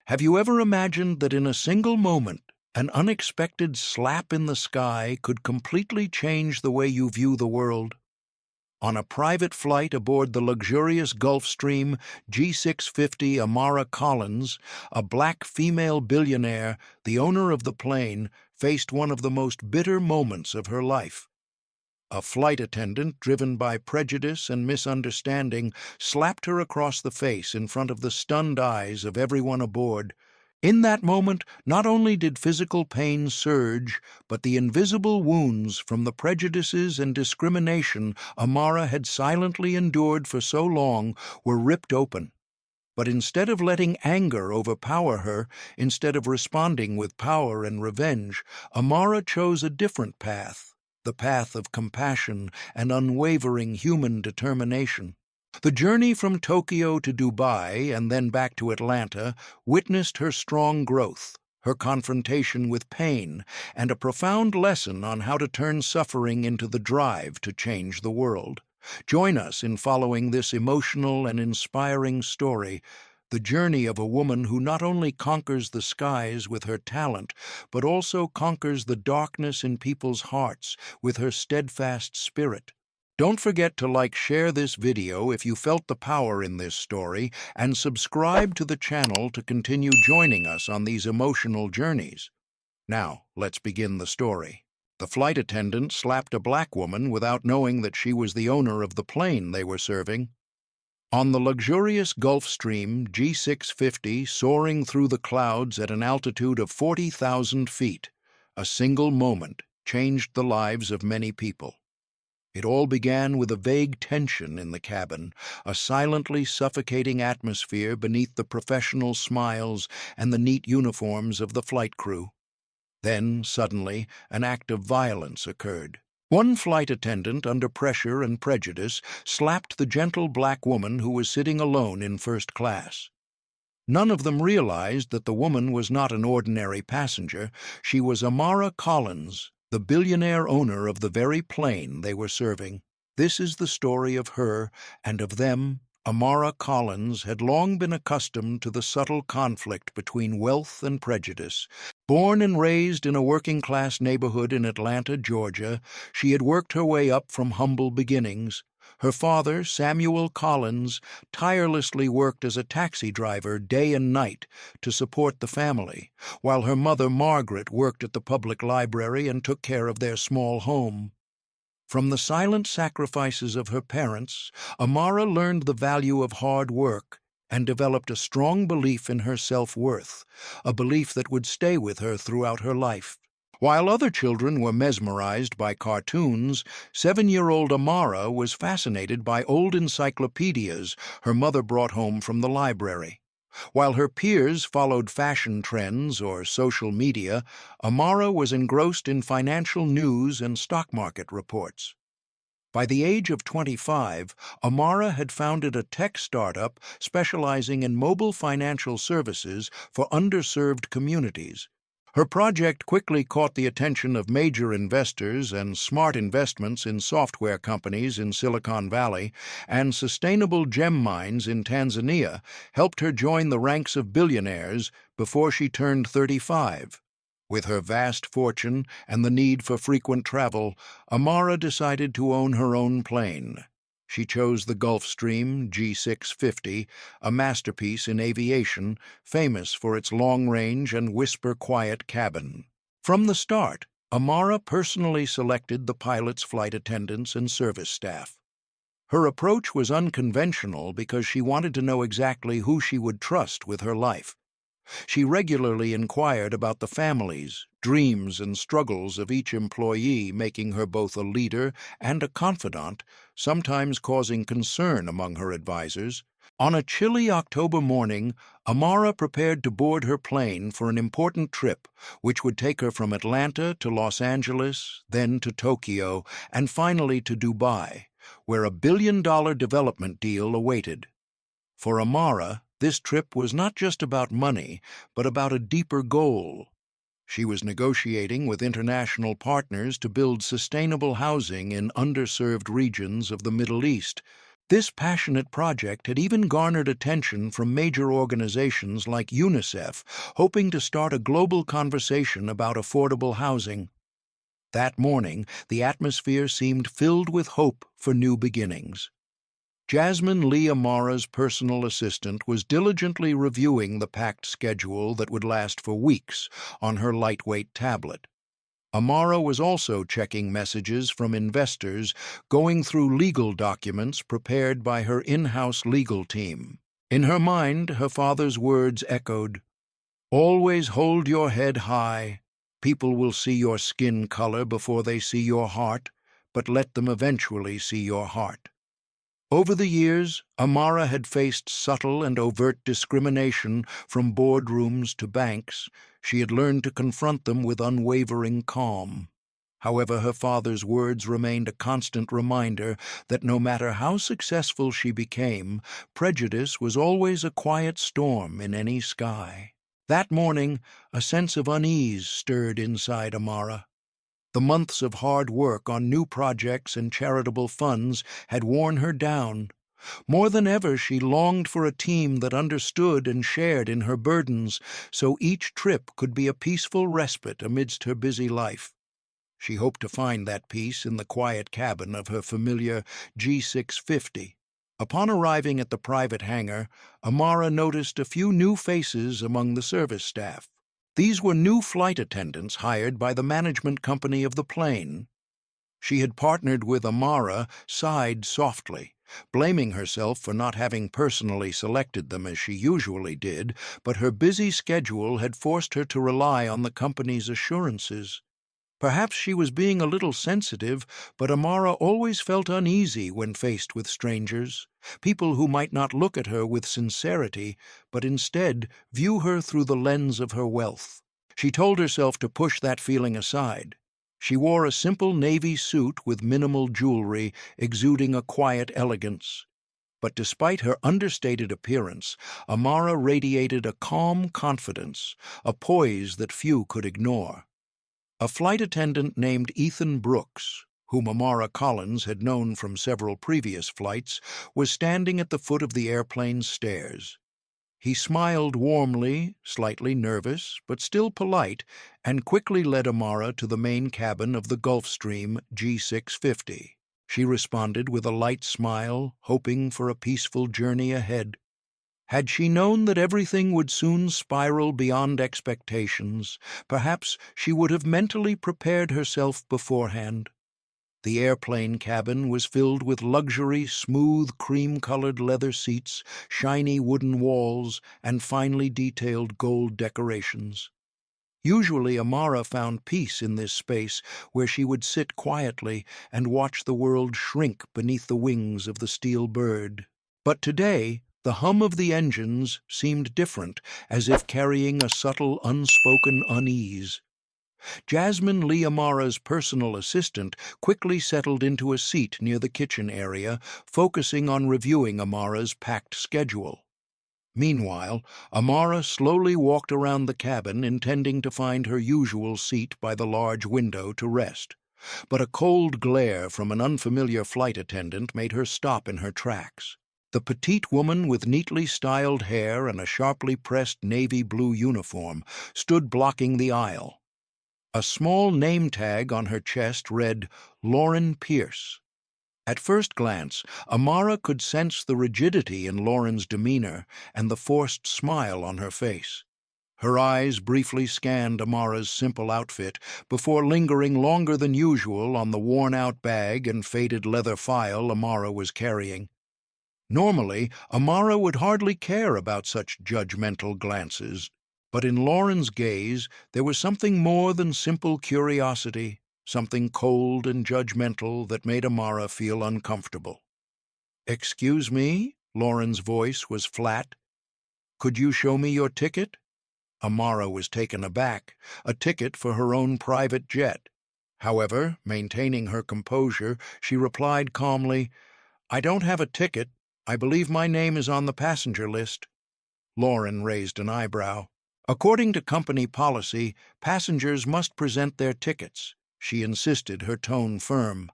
Have you ever imagined that in a single moment, an unexpected slap in the sky could completely change the way you view the world? On a private flight aboard the luxurious Gulfstream G650 Amara Collins, a black female billionaire, the owner of the plane, faced one of the most bitter moments of her life. A flight attendant, driven by prejudice and misunderstanding, slapped her across the face in front of the stunned eyes of everyone aboard. In that moment, not only did physical pain surge, but the invisible wounds from the prejudices and discrimination Amara had silently endured for so long were ripped open. But instead of letting anger overpower her, instead of responding with power and revenge, Amara chose a different path, the path of compassion and unwavering human determination. The journey from Tokyo to Dubai and then back to Atlanta witnessed her strong growth, her confrontation with pain, and a profound lesson on how to turn suffering into the drive to change the world. Join us in following this emotional and inspiring story, the journey of a woman who not only conquers the skies with her talent, but also conquers the darkness in people's hearts with her steadfast spirit. Don't forget to share this video if you felt the power in this story, and subscribe to the channel to continue joining us on these emotional journeys. Now, let's begin the story. The flight attendant slapped a black woman without knowing that she was the owner of the plane they were serving. On the luxurious Gulfstream G650 soaring through the clouds at an altitude of 40,000 feet, a single moment changed the lives of many people. It all began with a vague tension in the cabin, a silently suffocating atmosphere beneath the professional smiles and the neat uniforms of the flight crew. Then, suddenly, an act of violence occurred. One flight attendant, under pressure and prejudice, slapped the gentle black woman who was sitting alone in first class. None of them realized that the woman was not an ordinary passenger. She was Amara Collins, the billionaire owner of the very plane they were serving. This is the story of her, and of them. Amara Collins had long been accustomed to the subtle conflict between wealth and prejudice. Born and raised in a working-class neighborhood in Atlanta, Georgia, she had worked her way up from humble beginnings. Her father, Samuel Collins, tirelessly worked as a taxi driver day and night to support the family, while her mother, Margaret, worked at the public library and took care of their small home. From the silent sacrifices of her parents, Amara learned the value of hard work and developed a strong belief in her self-worth, a belief that would stay with her throughout her life. While other children were mesmerized by cartoons, 7-year-old Amara was fascinated by old encyclopedias her mother brought home from the library. While her peers followed fashion trends or social media, Amara was engrossed in financial news and stock market reports. By the age of 25, Amara had founded a tech startup specializing in mobile financial services for underserved communities. Her project quickly caught the attention of major investors, and smart investments in software companies in Silicon Valley and sustainable gem mines in Tanzania helped her join the ranks of billionaires before she turned 35. With her vast fortune and the need for frequent travel, Amara decided to own her own plane. She chose the Gulfstream G650, a masterpiece in aviation, famous for its long-range and whisper-quiet cabin. From the start, Amara personally selected the pilot's flight attendants and service staff. Her approach was unconventional because she wanted to know exactly who she would trust with her life. She regularly inquired about the families, dreams, and struggles of each employee, making her both a leader and a confidant, sometimes causing concern among her advisors. On a chilly October morning, Amara prepared to board her plane for an important trip, which would take her from Atlanta to Los Angeles, then to Tokyo, and finally to Dubai, where a billion-dollar development deal awaited. For Amara, this trip was not just about money, but about a deeper goal. She was negotiating with international partners to build sustainable housing in underserved regions of the Middle East. This passionate project had even garnered attention from major organizations like UNICEF, hoping to start a global conversation about affordable housing. That morning, the atmosphere seemed filled with hope for new beginnings. Jasmine Lee Amara's personal assistant was diligently reviewing the packed schedule that would last for weeks on her lightweight tablet. Amara was also checking messages from investors, going through legal documents prepared by her in-house legal team. In her mind, her father's words echoed, "Always hold your head high. People will see your skin color before they see your heart, but let them eventually see your heart." Over the years, Amara had faced subtle and overt discrimination from boardrooms to banks. She had learned to confront them with unwavering calm. However, her father's words remained a constant reminder that no matter how successful she became, prejudice was always a quiet storm in any sky. That morning, a sense of unease stirred inside Amara. The months of hard work on new projects and charitable funds had worn her down. More than ever, she longed for a team that understood and shared in her burdens, so each trip could be a peaceful respite amidst her busy life. She hoped to find that peace in the quiet cabin of her familiar G650. Upon arriving at the private hangar, Amara noticed a few new faces among the service staff. These were new flight attendants hired by the management company of the plane. She had partnered with Amara, sighed softly, blaming herself for not having personally selected them as she usually did, but her busy schedule had forced her to rely on the company's assurances. Perhaps she was being a little sensitive, but Amara always felt uneasy when faced with strangers, people who might not look at her with sincerity, but instead view her through the lens of her wealth. She told herself to push that feeling aside. She wore a simple navy suit with minimal jewelry, exuding a quiet elegance. But despite her understated appearance, Amara radiated a calm confidence, a poise that few could ignore. A flight attendant named Ethan Brooks, whom Amara Collins had known from several previous flights, was standing at the foot of the airplane's stairs. He smiled warmly, slightly nervous, but still polite, and quickly led Amara to the main cabin of the Gulfstream G650. She responded with a light smile, hoping for a peaceful journey ahead. Had she known that everything would soon spiral beyond expectations, perhaps she would have mentally prepared herself beforehand. The airplane cabin was filled with luxury, smooth, cream-colored leather seats, shiny wooden walls, and finely detailed gold decorations. Usually Amara found peace in this space where she would sit quietly and watch the world shrink beneath the wings of the steel bird. But today, the hum of the engines seemed different, as if carrying a subtle, unspoken unease. Jasmine Lee Amara's personal assistant quickly settled into a seat near the kitchen area, focusing on reviewing Amara's packed schedule. Meanwhile, Amara slowly walked around the cabin, intending to find her usual seat by the large window to rest. But a cold glare from an unfamiliar flight attendant made her stop in her tracks. The petite woman with neatly styled hair and a sharply pressed navy blue uniform stood blocking the aisle. A small name tag on her chest read, "Lauren Pierce." At first glance, Amara could sense the rigidity in Lauren's demeanor and the forced smile on her face. Her eyes briefly scanned Amara's simple outfit before lingering longer than usual on the worn-out bag and faded leather file Amara was carrying. Normally, Amara would hardly care about such judgmental glances, but in Lauren's gaze there was something more than simple curiosity, something cold and judgmental that made Amara feel uncomfortable. "Excuse me?" Lauren's voice was flat. "Could you show me your ticket?" Amara was taken aback, a ticket for her own private jet. However, maintaining her composure, she replied calmly, "I don't have a ticket. I believe my name is on the passenger list." Lauren raised an eyebrow. "According to company policy, passengers must present their tickets." She insisted, her tone firm.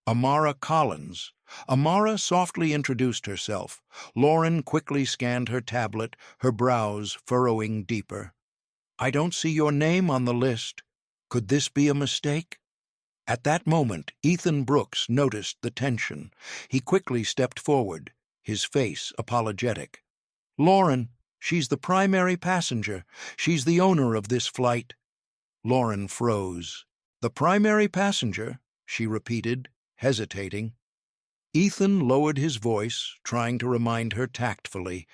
Amara Collins. Amara softly introduced herself. Lauren quickly scanned her tablet, her brows furrowing deeper. "I don't see your name on the list. Could this be a mistake?" At that moment, Ethan Brooks noticed the tension. He quickly stepped forward, his face apologetic. "Lauren, she's the primary passenger. She's the owner of this flight." Lauren froze. "The primary passenger?" she repeated, hesitating. Ethan lowered his voice, trying to remind her tactfully.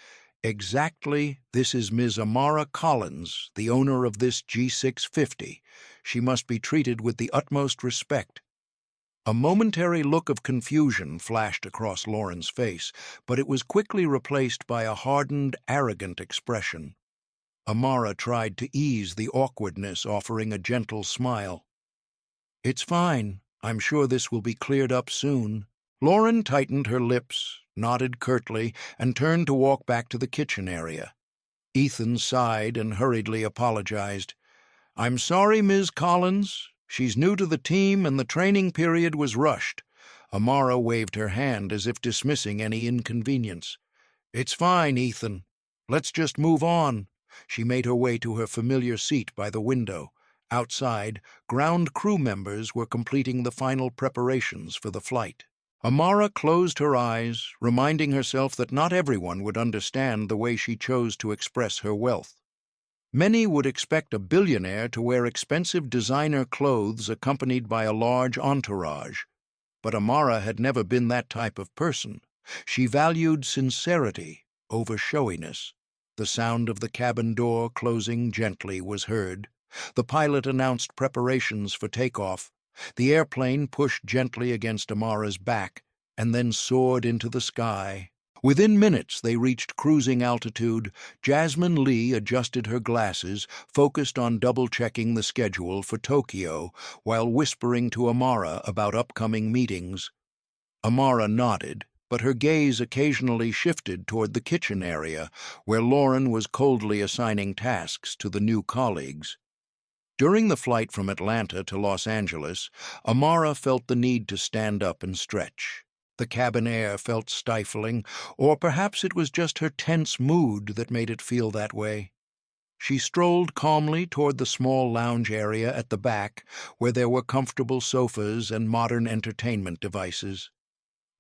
"Exactly, this is Ms. Amara Collins, the owner of this G650. She must be treated with the utmost respect." A momentary look of confusion flashed across Lauren's face, but it was quickly replaced by a hardened, arrogant expression. Amara tried to ease the awkwardness, offering a gentle smile. "It's fine. I'm sure this will be cleared up soon." Lauren tightened her lips, nodded curtly, and turned to walk back to the kitchen area. Ethan sighed and hurriedly apologized. "I'm sorry, Ms. Collins. She's new to the team and the training period was rushed." Amara waved her hand as if dismissing any inconvenience. "It's fine, Ethan. Let's just move on." She made her way to her familiar seat by the window. Outside, ground crew members were completing the final preparations for the flight. Amara closed her eyes, reminding herself that not everyone would understand the way she chose to express her wealth. Many would expect a billionaire to wear expensive designer clothes accompanied by a large entourage. But Amara had never been that type of person. She valued sincerity over showiness. The sound of the cabin door closing gently was heard. The pilot announced preparations for takeoff. The airplane pushed gently against Amara's back and then soared into the sky. Within minutes they reached cruising altitude. Jasmine Lee adjusted her glasses, focused on double-checking the schedule for Tokyo, while whispering to Amara about upcoming meetings. Amara nodded, but her gaze occasionally shifted toward the kitchen area, where Lauren was coldly assigning tasks to the new colleagues. During the flight from Atlanta to Los Angeles, Amara felt the need to stand up and stretch. The cabin air felt stifling, or perhaps it was just her tense mood that made it feel that way. She strolled calmly toward the small lounge area at the back, where there were comfortable sofas and modern entertainment devices.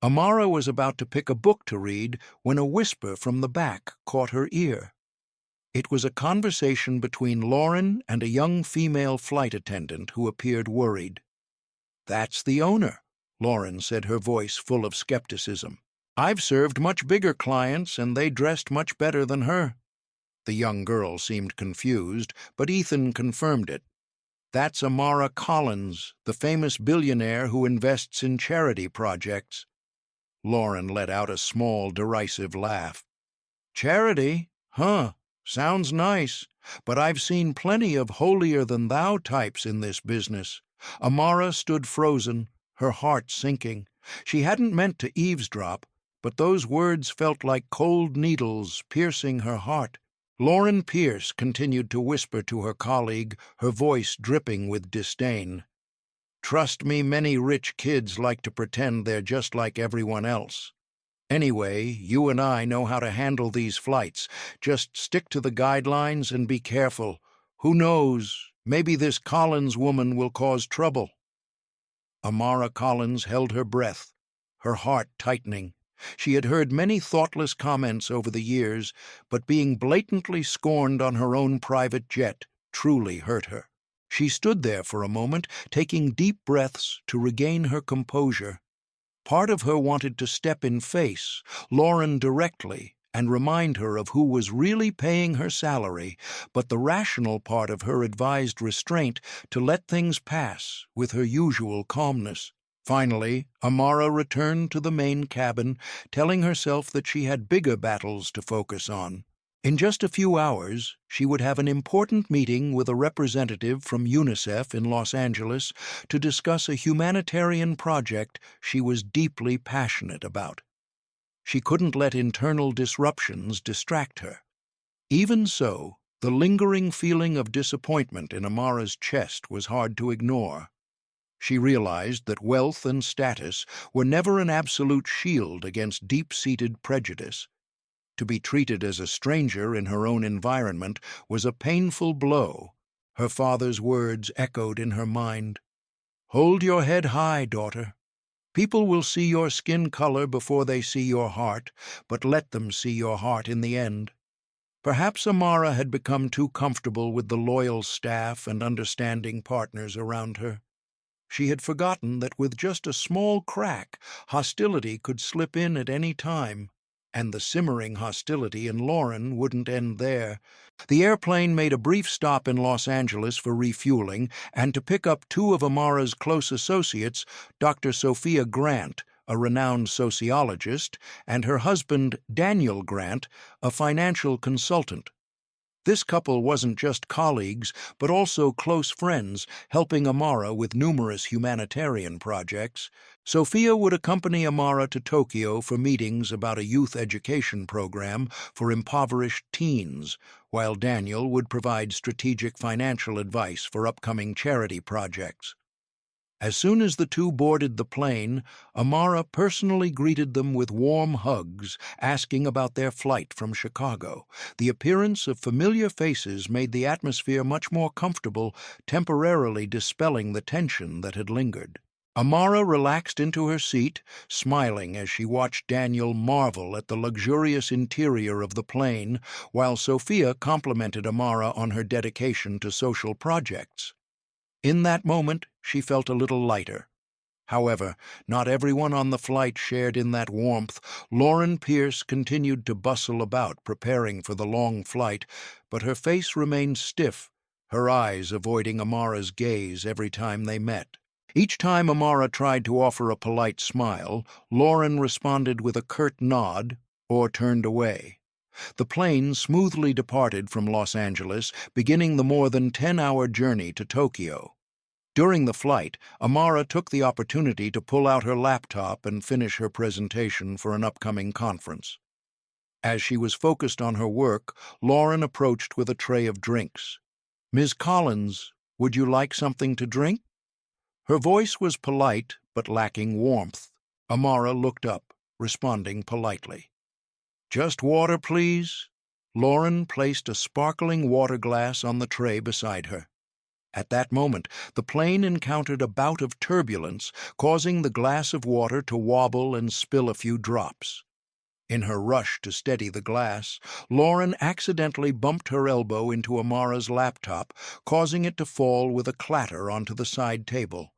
Amara was about to pick a book to read when a whisper from the back caught her ear. It was a conversation between Lauren and a young female flight attendant who appeared worried. "That's the owner," Lauren said, her voice full of skepticism. "I've served much bigger clients, and they dressed much better than her." The young girl seemed confused, but Ethan confirmed it. "That's Amara Collins, the famous billionaire who invests in charity projects." Lauren let out a small, derisive laugh. "Charity? Huh. Sounds nice, but I've seen plenty of holier-than-thou types in this business." Amara stood frozen, her heart sinking. She hadn't meant to eavesdrop, but those words felt like cold needles piercing her heart. Lauren Pierce continued to whisper to her colleague, her voice dripping with disdain. "Trust me, many rich kids like to pretend they're just like everyone else. Anyway, you and I know how to handle these flights. Just stick to the guidelines and be careful. Who knows, maybe this Collins woman will cause trouble." Amara Collins held her breath, her heart tightening. She had heard many thoughtless comments over the years, but being blatantly scorned on her own private jet truly hurt her. She stood there for a moment, taking deep breaths to regain her composure. Part of her wanted to step in face, Lauren directly, and remind her of who was really paying her salary, but the rational part of her advised restraint to let things pass with her usual calmness. Finally, Amara returned to the main cabin, telling herself that she had bigger battles to focus on. In just a few hours, she would have an important meeting with a representative from UNICEF in Los Angeles to discuss a humanitarian project she was deeply passionate about. She couldn't let internal disruptions distract her. Even so, the lingering feeling of disappointment in Amara's chest was hard to ignore. She realized that wealth and status were never an absolute shield against deep-seated prejudice. To be treated as a stranger in her own environment was a painful blow. Her father's words echoed in her mind. "Hold your head high, daughter. People will see your skin color before they see your heart, but let them see your heart in the end." Perhaps Amara had become too comfortable with the loyal staff and understanding partners around her. She had forgotten that with just a small crack, hostility could slip in at any time. And the simmering hostility in Lauren wouldn't end there. The airplane made a brief stop in Los Angeles for refueling and to pick up two of Amara's close associates, Dr. Sophia Grant, a renowned sociologist, and her husband, Daniel Grant, a financial consultant. This couple wasn't just colleagues, but also close friends, helping Amara with numerous humanitarian projects. Sophia would accompany Amara to Tokyo for meetings about a youth education program for impoverished teens, while Daniel would provide strategic financial advice for upcoming charity projects. As soon as the two boarded the plane, Amara personally greeted them with warm hugs, asking about their flight from Chicago. The appearance of familiar faces made the atmosphere much more comfortable, temporarily dispelling the tension that had lingered. Amara relaxed into her seat, smiling as she watched Daniel marvel at the luxurious interior of the plane, while Sophia complimented Amara on her dedication to social projects. In that moment, she felt a little lighter. However, not everyone on the flight shared in that warmth. Lauren Pierce continued to bustle about, preparing for the long flight, but her face remained stiff, her eyes avoiding Amara's gaze every time they met. Each time Amara tried to offer a polite smile, Lauren responded with a curt nod or turned away. The plane smoothly departed from Los Angeles, beginning the more than 10-hour journey to Tokyo. During the flight, Amara took the opportunity to pull out her laptop and finish her presentation for an upcoming conference. As she was focused on her work, Lauren approached with a tray of drinks. "Ms. Collins, would you like something to drink?" Her voice was polite but lacking warmth. Amara looked up, responding politely. "Just water, please." Lauren placed a sparkling water glass on the tray beside her. At that moment, the plane encountered a bout of turbulence, causing the glass of water to wobble and spill a few drops. In her rush to steady the glass, Lauren accidentally bumped her elbow into Amara's laptop, causing it to fall with a clatter onto the side table.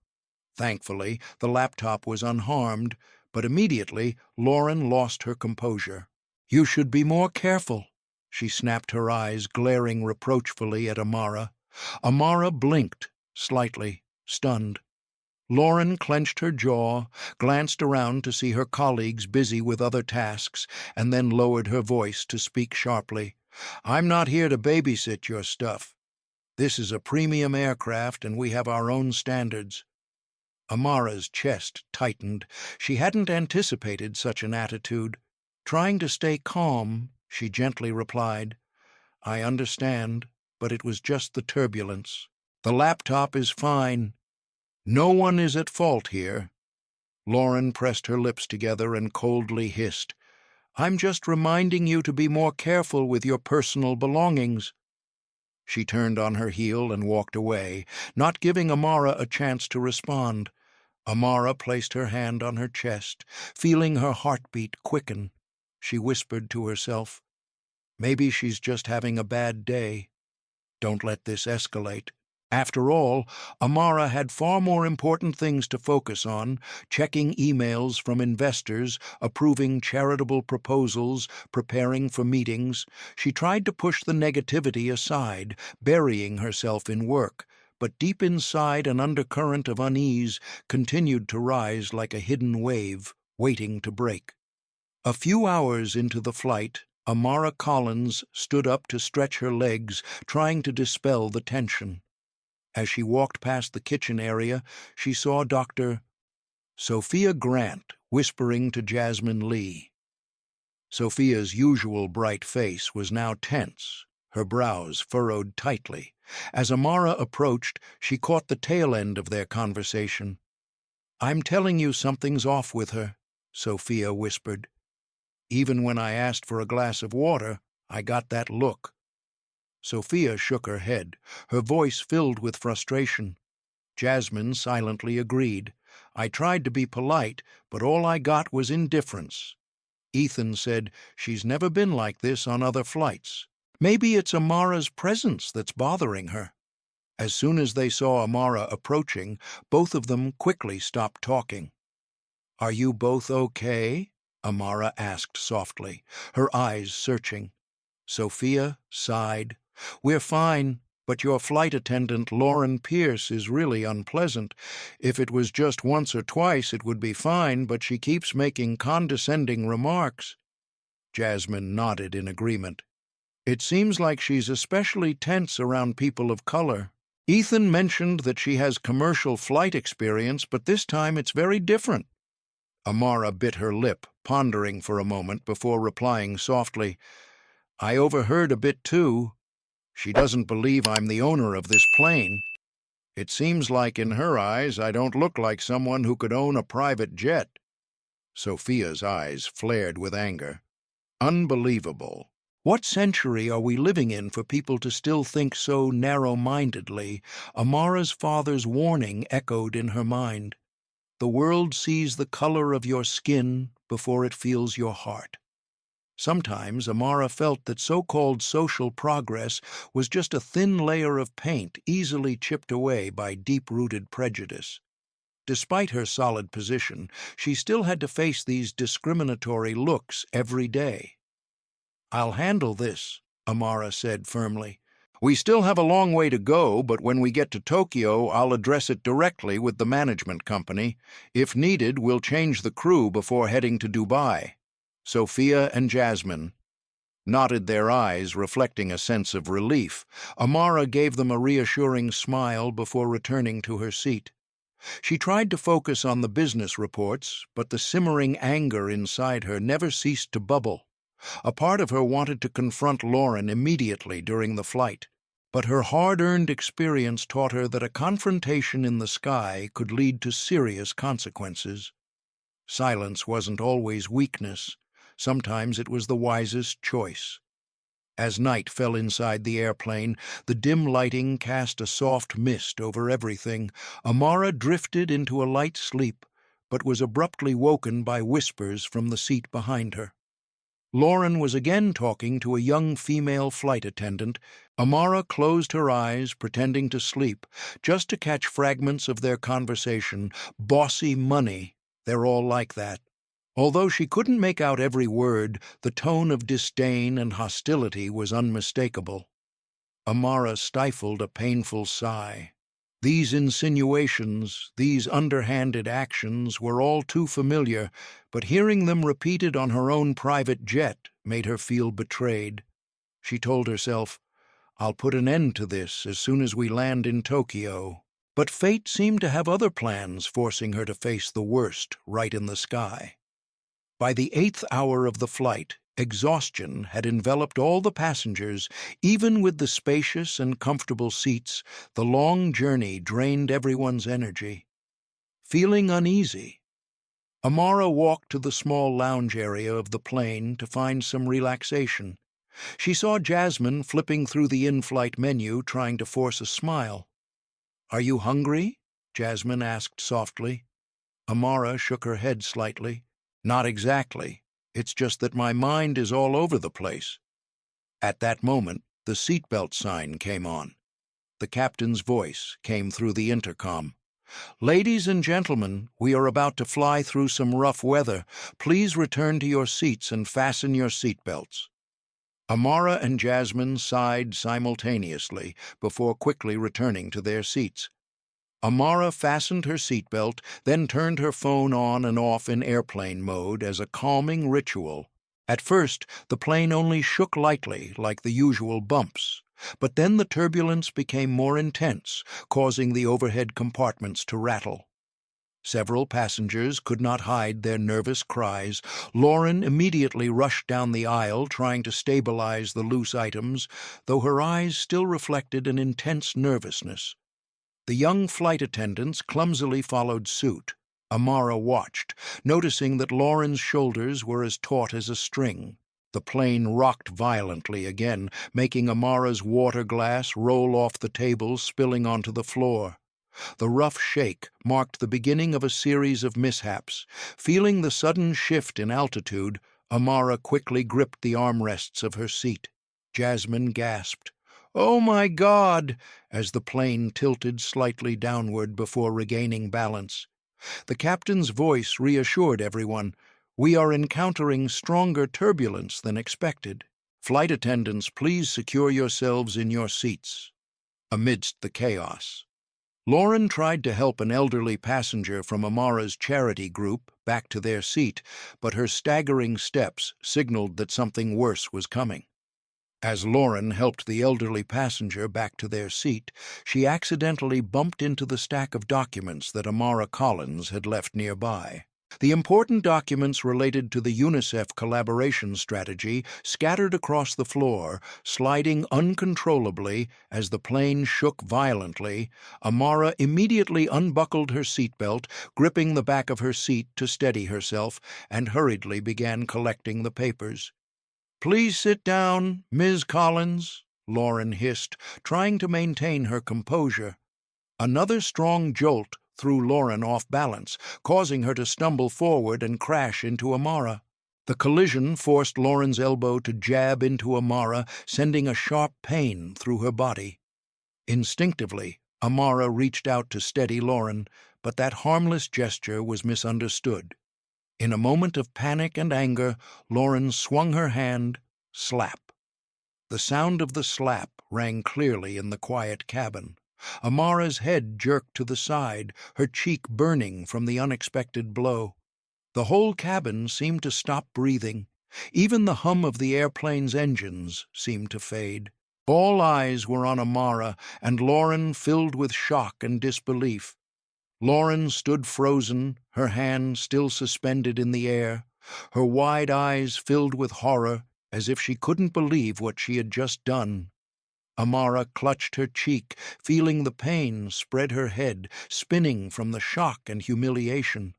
Thankfully, the laptop was unharmed, but immediately Lauren lost her composure. "You should be more careful." She snapped her eyes, glaring reproachfully at Amara. Amara blinked, slightly, stunned. Lauren clenched her jaw, glanced around to see her colleagues busy with other tasks, and then lowered her voice to speak sharply. "I'm not here to babysit your stuff. This is a premium aircraft, and we have our own standards." Amara's chest tightened. She hadn't anticipated such an attitude. Trying to stay calm, she gently replied, "I understand, but it was just the turbulence. The laptop is fine. No one is at fault here." Lauren pressed her lips together and coldly hissed, "I'm just reminding you to be more careful with your personal belongings." She turned on her heel and walked away, not giving Amara a chance to respond. Amara placed her hand on her chest, feeling her heartbeat quicken. She whispered to herself, "Maybe she's just having a bad day. Don't let this escalate." After all, Amara had far more important things to focus on, checking emails from investors, approving charitable proposals, preparing for meetings. She tried to push the negativity aside, burying herself in work, but deep inside an undercurrent of unease continued to rise like a hidden wave, waiting to break. A few hours into the flight, Amara Collins stood up to stretch her legs, trying to dispel the tension. As she walked past the kitchen area, she saw Dr. Sophia Grant whispering to Jasmine Lee. Sophia's usual bright face was now tense, her brows furrowed tightly. As Amara approached, she caught the tail end of their conversation. "I'm telling you something's off with her," Sophia whispered. "Even when I asked for a glass of water, I got that look." Sophia shook her head, her voice filled with frustration. Jasmine silently agreed. "I tried to be polite, but all I got was indifference." Ethan said, "She's never been like this on other flights. Maybe it's Amara's presence that's bothering her." As soon as they saw Amara approaching, both of them quickly stopped talking. "Are you both okay?" Amara asked softly, her eyes searching. Sophia sighed. "We're fine, but your flight attendant, Lauren Pierce, is really unpleasant. If it was just once or twice, it would be fine, but she keeps making condescending remarks." Jasmine nodded in agreement. "It seems like she's especially tense around people of color. Ethan mentioned that she has commercial flight experience, but this time it's very different." Amara bit her lip, pondering for a moment before replying softly, "I overheard a bit too. She doesn't believe I'm the owner of this plane. It seems like in her eyes I don't look like someone who could own a private jet." Sophia's eyes flared with anger. "Unbelievable. What century are we living in for people to still think so narrow-mindedly?" Amara's father's warning echoed in her mind. "The world sees the color of your skin before it feels your heart." Sometimes Amara felt that so-called social progress was just a thin layer of paint easily chipped away by deep-rooted prejudice. Despite her solid position, she still had to face these discriminatory looks every day. "I'll handle this," Amara said firmly. "We still have a long way to go, but when we get to Tokyo, I'll address it directly with the management company. If needed, we'll change the crew before heading to Dubai." Sophia and Jasmine nodded their eyes, reflecting a sense of relief. Amara gave them a reassuring smile before returning to her seat. She tried to focus on the business reports, but the simmering anger inside her never ceased to bubble. A part of her wanted to confront Lauren immediately during the flight, but her hard-earned experience taught her that a confrontation in the sky could lead to serious consequences. Silence wasn't always weakness. Sometimes it was the wisest choice. As night fell inside the airplane, the dim lighting cast a soft mist over everything. Amara drifted into a light sleep, but was abruptly woken by whispers from the seat behind her. Lauren was again talking to a young female flight attendant. Amara closed her eyes, pretending to sleep, just to catch fragments of their conversation. "Bossy money. They're all like that." Although she couldn't make out every word, the tone of disdain and hostility was unmistakable. Amara stifled a painful sigh. These insinuations, these underhanded actions were all too familiar, but hearing them repeated on her own private jet made her feel betrayed. She told herself, "I'll put an end to this as soon as we land in Tokyo." But fate seemed to have other plans, forcing her to face the worst right in the sky. By the 8th hour of the flight, exhaustion had enveloped all the passengers. Even with the spacious and comfortable seats, the long journey drained everyone's energy. Feeling uneasy, Amara walked to the small lounge area of the plane to find some relaxation. She saw Jasmine flipping through the in-flight menu, trying to force a smile. "Are you hungry?" Jasmine asked softly. Amara shook her head slightly. "Not exactly. It's just that my mind is all over the place." At that moment, the seatbelt sign came on. The captain's voice came through the intercom. "Ladies and gentlemen, we are about to fly through some rough weather. Please return to your seats and fasten your seatbelts." Amara and Jasmine sighed simultaneously before quickly returning to their seats. Amara fastened her seatbelt, then turned her phone on and off in airplane mode as a calming ritual. At first, the plane only shook lightly, like the usual bumps, but then the turbulence became more intense, causing the overhead compartments to rattle. Several passengers could not hide their nervous cries. Lauren immediately rushed down the aisle, trying to stabilize the loose items, though her eyes still reflected an intense nervousness. The young flight attendants clumsily followed suit. Amara watched, noticing that Lauren's shoulders were as taut as a string. The plane rocked violently again, making Amara's water glass roll off the table, spilling onto the floor. The rough shake marked the beginning of a series of mishaps. Feeling the sudden shift in altitude, Amara quickly gripped the armrests of her seat. Jasmine gasped, "Oh my God!" as the plane tilted slightly downward before regaining balance. The captain's voice reassured everyone, "We are encountering stronger turbulence than expected. Flight attendants, please secure yourselves in your seats." Amidst the chaos, Lauren tried to help an elderly passenger from Amara's charity group back to their seat, but her staggering steps signaled that something worse was coming. As Lauren helped the elderly passenger back to their seat, she accidentally bumped into the stack of documents that Amara Collins had left nearby. The important documents related to the UNICEF collaboration strategy scattered across the floor, sliding uncontrollably as the plane shook violently. Amara immediately unbuckled her seatbelt, gripping the back of her seat to steady herself, and hurriedly began collecting the papers. "Please sit down, Ms. Collins," Lauren hissed, trying to maintain her composure. Another strong jolt threw Lauren off balance, causing her to stumble forward and crash into Amara. The collision forced Lauren's elbow to jab into Amara, sending a sharp pain through her body. Instinctively, Amara reached out to steady Lauren, but that harmless gesture was misunderstood. In a moment of panic and anger, Lauren swung her hand, slap. The sound of the slap rang clearly in the quiet cabin. Amara's head jerked to the side, her cheek burning from the unexpected blow. The whole cabin seemed to stop breathing. Even the hum of the airplane's engines seemed to fade. All eyes were on Amara, and Lauren filled with shock and disbelief. Lauren stood frozen, her hand still suspended in the air, her wide eyes filled with horror, as if she couldn't believe what she had just done. Amara clutched her cheek, feeling the pain spread her head, spinning from the shock and humiliation.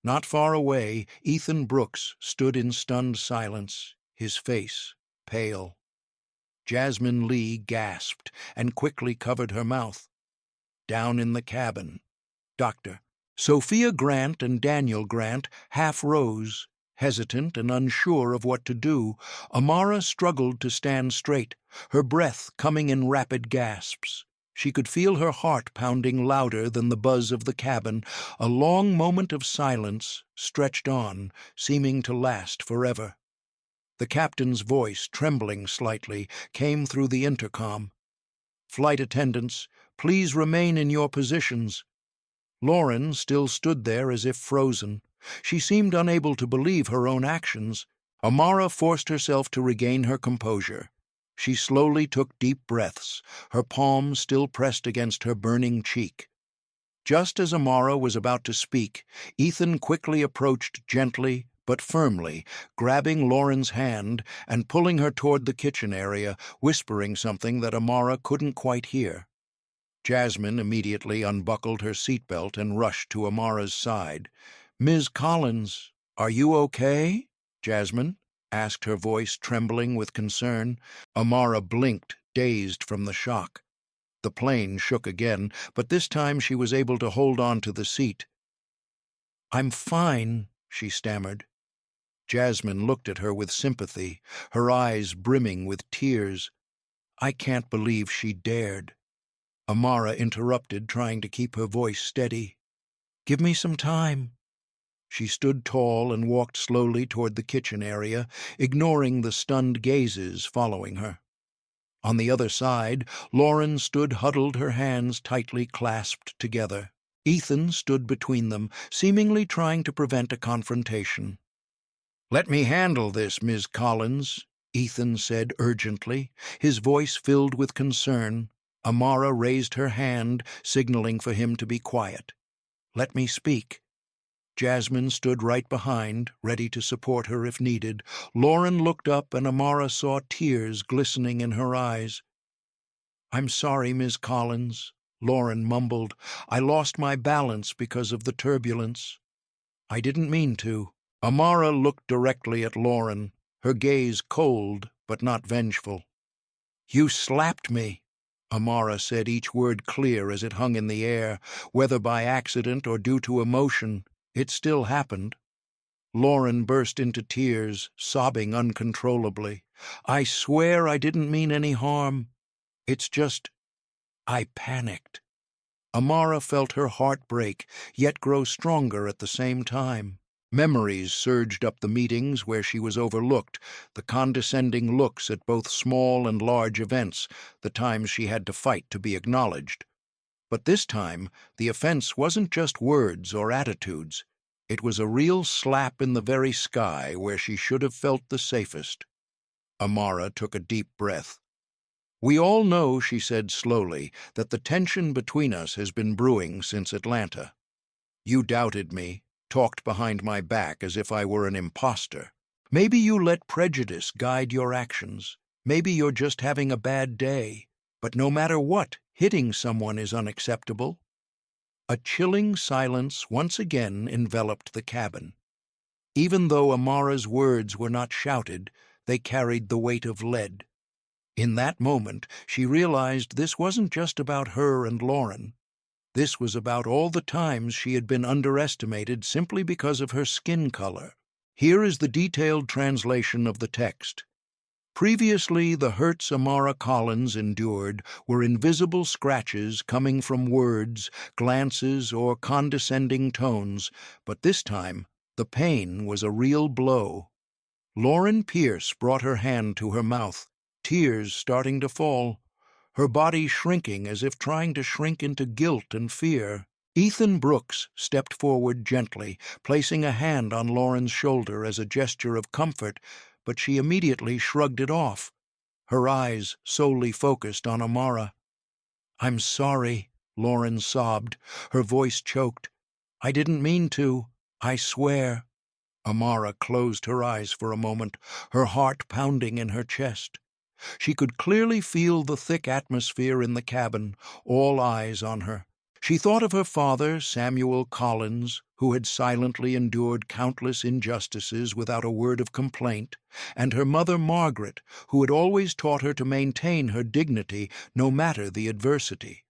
Not far away, Ethan Brooks stood in stunned silence, his face pale. Jasmine Lee gasped and quickly covered her mouth. Down in the cabin, Dr. Sophia Grant and Daniel Grant half rose. Hesitant and unsure of what to do, Amara struggled to stand straight, her breath coming in rapid gasps. She could feel her heart pounding louder than the buzz of the cabin. A long moment of silence stretched on, seeming to last forever. The captain's voice, trembling slightly, came through the intercom. "Flight attendants, please remain in your positions." Lauren still stood there as if frozen. She seemed unable to believe her own actions. Amara forced herself to regain her composure. She slowly took deep breaths, her palm still pressed against her burning cheek. Just as Amara was about to speak, Ethan quickly approached gently but firmly, grabbing Lauren's hand and pulling her toward the kitchen area, whispering something that Amara couldn't quite hear. Jasmine immediately unbuckled her seatbelt and rushed to Amara's side. "Ms. Collins, are you okay?" Jasmine asked, her voice trembling with concern. Amara blinked, dazed from the shock. The plane shook again, but this time she was able to hold on to the seat. "I'm fine," she stammered. Jasmine looked at her with sympathy, her eyes brimming with tears. "I can't believe she dared." Amara interrupted, trying to keep her voice steady. "Give me some time." She stood tall and walked slowly toward the kitchen area, ignoring the stunned gazes following her. On the other side, Lauren stood huddled, her hands tightly clasped together. Ethan stood between them, seemingly trying to prevent a confrontation. "Let me handle this, Ms. Collins," Ethan said urgently, his voice filled with concern. Amara raised her hand, signaling for him to be quiet. Let me speak." Jasmine stood right behind, ready to support her if needed. Lauren looked up, and Amara saw tears glistening in her eyes. "I'm sorry, Ms. Collins," Lauren mumbled. "I lost my balance because of the turbulence. I didn't mean to." Amara looked directly at Lauren, her gaze cold but not vengeful. "You slapped me," Amara said, each word clear as it hung in the air. Whether by accident or due to emotion, it still happened. Lauren burst into tears, sobbing uncontrollably. "I swear I didn't mean any harm. It's just, I panicked." Amara felt her heart break, yet grow stronger at the same time. Memories surged up the meetings where she was overlooked, the condescending looks at both small and large events, the times she had to fight to be acknowledged. But this time, the offense wasn't just words or attitudes. It was a real slap in the very sky where she should have felt the safest. Amara took a deep breath. "We all know," she said slowly, "that the tension between us has been brewing since Atlanta. You doubted me, talked behind my back as if I were an imposter. Maybe you let prejudice guide your actions. Maybe you're just having a bad day. But no matter what, hitting someone is unacceptable." A chilling silence once again enveloped the cabin. Even though Amara's words were not shouted, they carried the weight of lead. In that moment, she realized this wasn't just about her and Lauren. This was about all the times she had been underestimated simply because of her skin color. Here is the detailed translation of the text. Previously, the hurts Amara Collins endured were invisible scratches coming from words, glances, or condescending tones, but this time the pain was a real blow. Lauren Pierce brought her hand to her mouth, tears starting to fall, her body shrinking as if trying to shrink into guilt and fear. Ethan Brooks stepped forward gently, placing a hand on Lauren's shoulder as a gesture of comfort, but she immediately shrugged it off, her eyes solely focused on Amara. "I'm sorry," Lauren sobbed, her voice choked. "I didn't mean to, I swear." Amara closed her eyes for a moment, her heart pounding in her chest. She could clearly feel the thick atmosphere in the cabin, all eyes on her. She thought of her father, Samuel Collins, who had silently endured countless injustices without a word of complaint, and her mother, Margaret, who had always taught her to maintain her dignity no matter the adversity.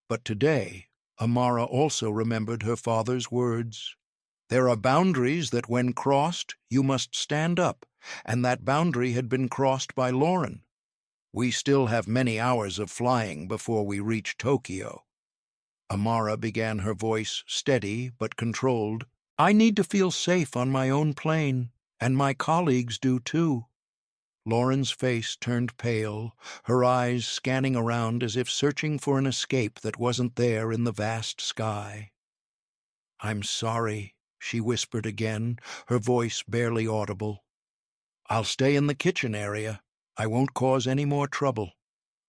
But today, Amara also remembered her father's words. "There are boundaries that when crossed, you must stand up," and that boundary had been crossed by Lauren. "We still have many hours of flying before we reach Tokyo." Amara began, her voice steady but controlled. "I need to feel safe on my own plane, and my colleagues do too." Lauren's face turned pale, her eyes scanning around as if searching for an escape that wasn't there in the vast sky. "I'm sorry," she whispered again, her voice barely audible. "I'll stay in the kitchen area. I won't cause any more trouble.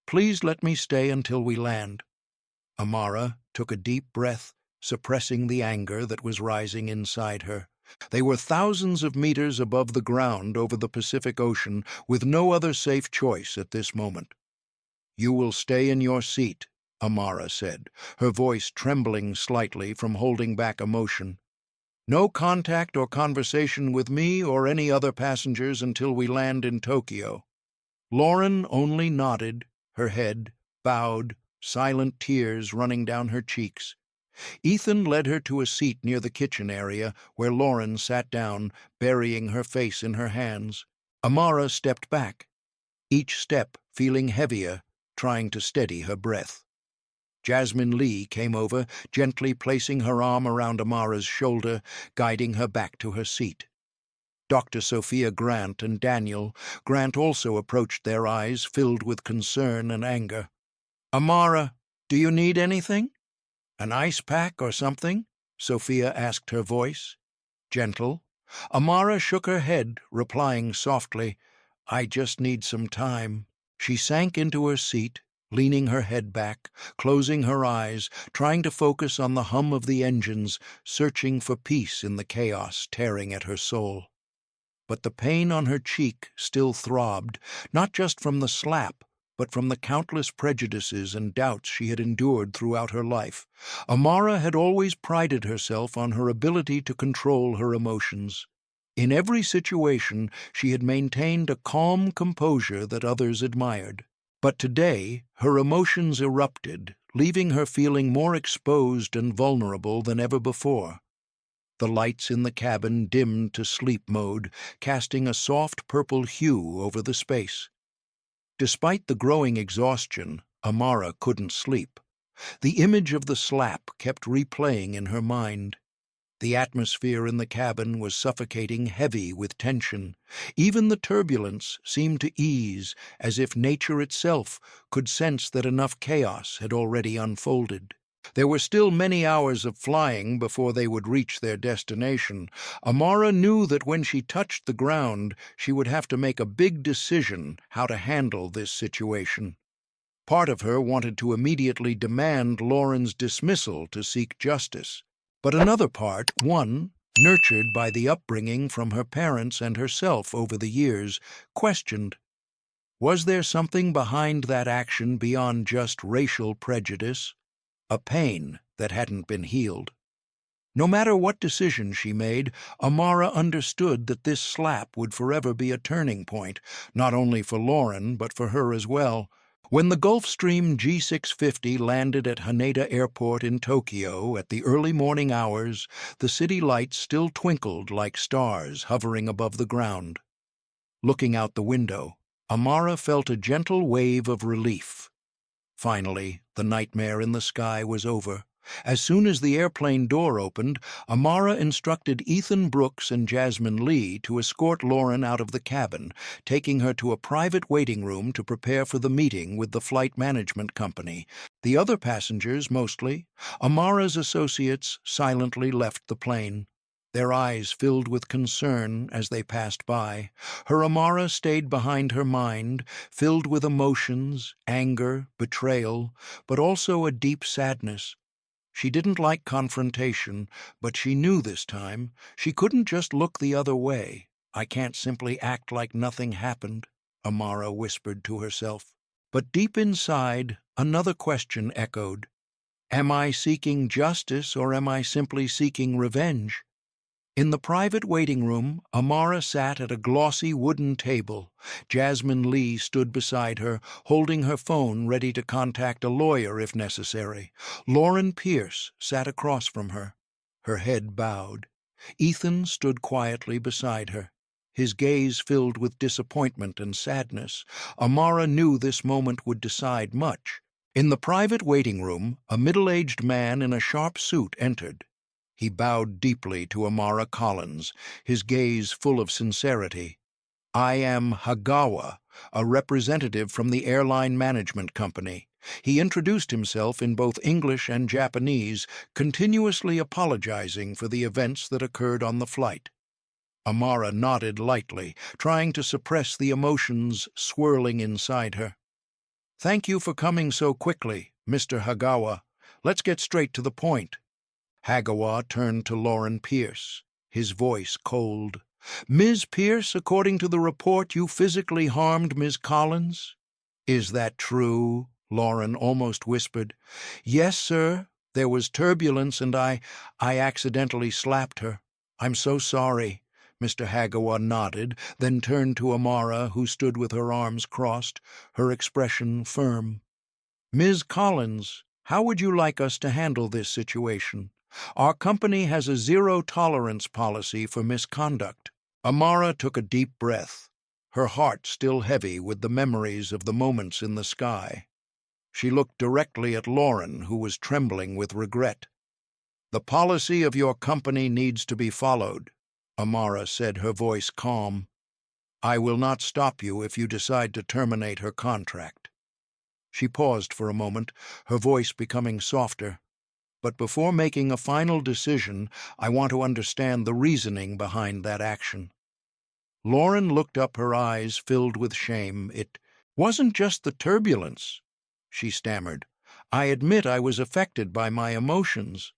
Please let me stay until we land." Amara took a deep breath, suppressing the anger that was rising inside her. They were thousands of meters above the ground over the Pacific Ocean, with no other safe choice at this moment. "You will stay in your seat," Amara said, her voice trembling slightly from holding back emotion. "No contact or conversation with me or any other passengers until we land in Tokyo." Lauren only nodded, her head bowed, silent tears running down her cheeks. Ethan led her to a seat near the kitchen area, where Lauren sat down, burying her face in her hands. Amara stepped back, each step feeling heavier, trying to steady her breath. Jasmine Lee came over, gently placing her arm around Amara's shoulder, guiding her back to her seat. Dr. Sophia Grant and Daniel Grant also approached, their eyes filled with concern and anger. "Amara, do you need anything? An ice pack or something?" Sophia asked, her voice gentle. Amara shook her head, replying softly, "I just need some time." She sank into her seat, leaning her head back, closing her eyes, trying to focus on the hum of the engines, searching for peace in the chaos tearing at her soul. But the pain on her cheek still throbbed, not just from the slap, but from the countless prejudices and doubts she had endured throughout her life. Amara had always prided herself on her ability to control her emotions. In every situation, she had maintained a calm composure that others admired. But today, her emotions erupted, leaving her feeling more exposed and vulnerable than ever before. The lights in the cabin dimmed to sleep mode, casting a soft purple hue over the space. Despite the growing exhaustion, Amara couldn't sleep. The image of the slap kept replaying in her mind. The atmosphere in the cabin was suffocating, heavy with tension. Even the turbulence seemed to ease, as if nature itself could sense that enough chaos had already unfolded. There were still many hours of flying before they would reach their destination. Amara knew that when she touched the ground, she would have to make a big decision how to handle this situation. Part of her wanted to immediately demand Lauren's dismissal to seek justice. But another part, one nurtured by the upbringing from her parents and herself over the years, questioned, was there something behind that action beyond just racial prejudice? A pain that hadn't been healed. No matter what decision she made, Amara understood that this slap would forever be a turning point, not only for Lauren, but for her as well. When the Gulfstream G650 landed at Haneda Airport in Tokyo at the early morning hours, the city lights still twinkled like stars hovering above the ground. Looking out the window, Amara felt a gentle wave of relief. Finally, the nightmare in the sky was over. As soon as the airplane door opened, Amara instructed Ethan Brooks and Jasmine Lee to escort Lauren out of the cabin, taking her to a private waiting room to prepare for the meeting with the flight management company. The other passengers, mostly Amara's associates, silently left the plane. Their eyes filled with concern as they passed by. Her Amara stayed behind her mind, filled with emotions, anger, betrayal, but also a deep sadness. She didn't like confrontation, but she knew this time she couldn't just look the other way. I can't simply act like nothing happened, Amara whispered to herself. But deep inside, another question echoed. Am I seeking justice or am I simply seeking revenge? In the private waiting room, Amara sat at a glossy wooden table. Jasmine Lee stood beside her, holding her phone ready to contact a lawyer if necessary. Lauren Pierce sat across from her, her head bowed. Ethan stood quietly beside her, his gaze filled with disappointment and sadness. Amara knew this moment would decide much. In the private waiting room, a middle-aged man in a sharp suit entered. He bowed deeply to Amara Collins, his gaze full of sincerity. I am Hagawa, a representative from the airline management company. He introduced himself in both English and Japanese, continuously apologizing for the events that occurred on the flight. Amara nodded lightly, trying to suppress the emotions swirling inside her. Thank you for coming so quickly, Mr. Hagawa. Let's get straight to the point. Hagawa turned to Lauren Pierce, his voice cold. Ms. Pierce, according to the report, you physically harmed Ms. Collins? Is that true? Lauren almost whispered. Yes, sir. There was turbulence and I accidentally slapped her. I'm so sorry. Mr. Hagawa nodded, then turned to Amara, who stood with her arms crossed, her expression firm. Ms. Collins, how would you like us to handle this situation? Our company has a zero-tolerance policy for misconduct. Amara took a deep breath, her heart still heavy with the memories of the moments in the sky. She looked directly at Lauren, who was trembling with regret. The policy of your company needs to be followed, Amara said, her voice calm. I will not stop you if you decide to terminate her contract. She paused for a moment, her voice becoming softer. But before making a final decision, I want to understand the reasoning behind that action. Lauren looked up, her eyes filled with shame. It wasn't just the turbulence. she stammered. "I admit I was affected by my emotions."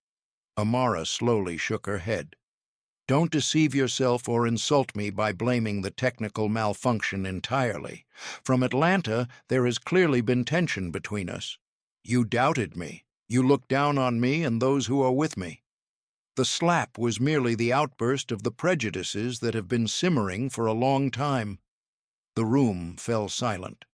Amara slowly shook her head. "Don't deceive yourself or insult me by blaming the technical malfunction entirely. From Atlanta, there has clearly been tension between us. You doubted me. You looked down on me and those who are with me. The slap was merely the outburst of the prejudices that have been simmering for a long time." The room fell silent.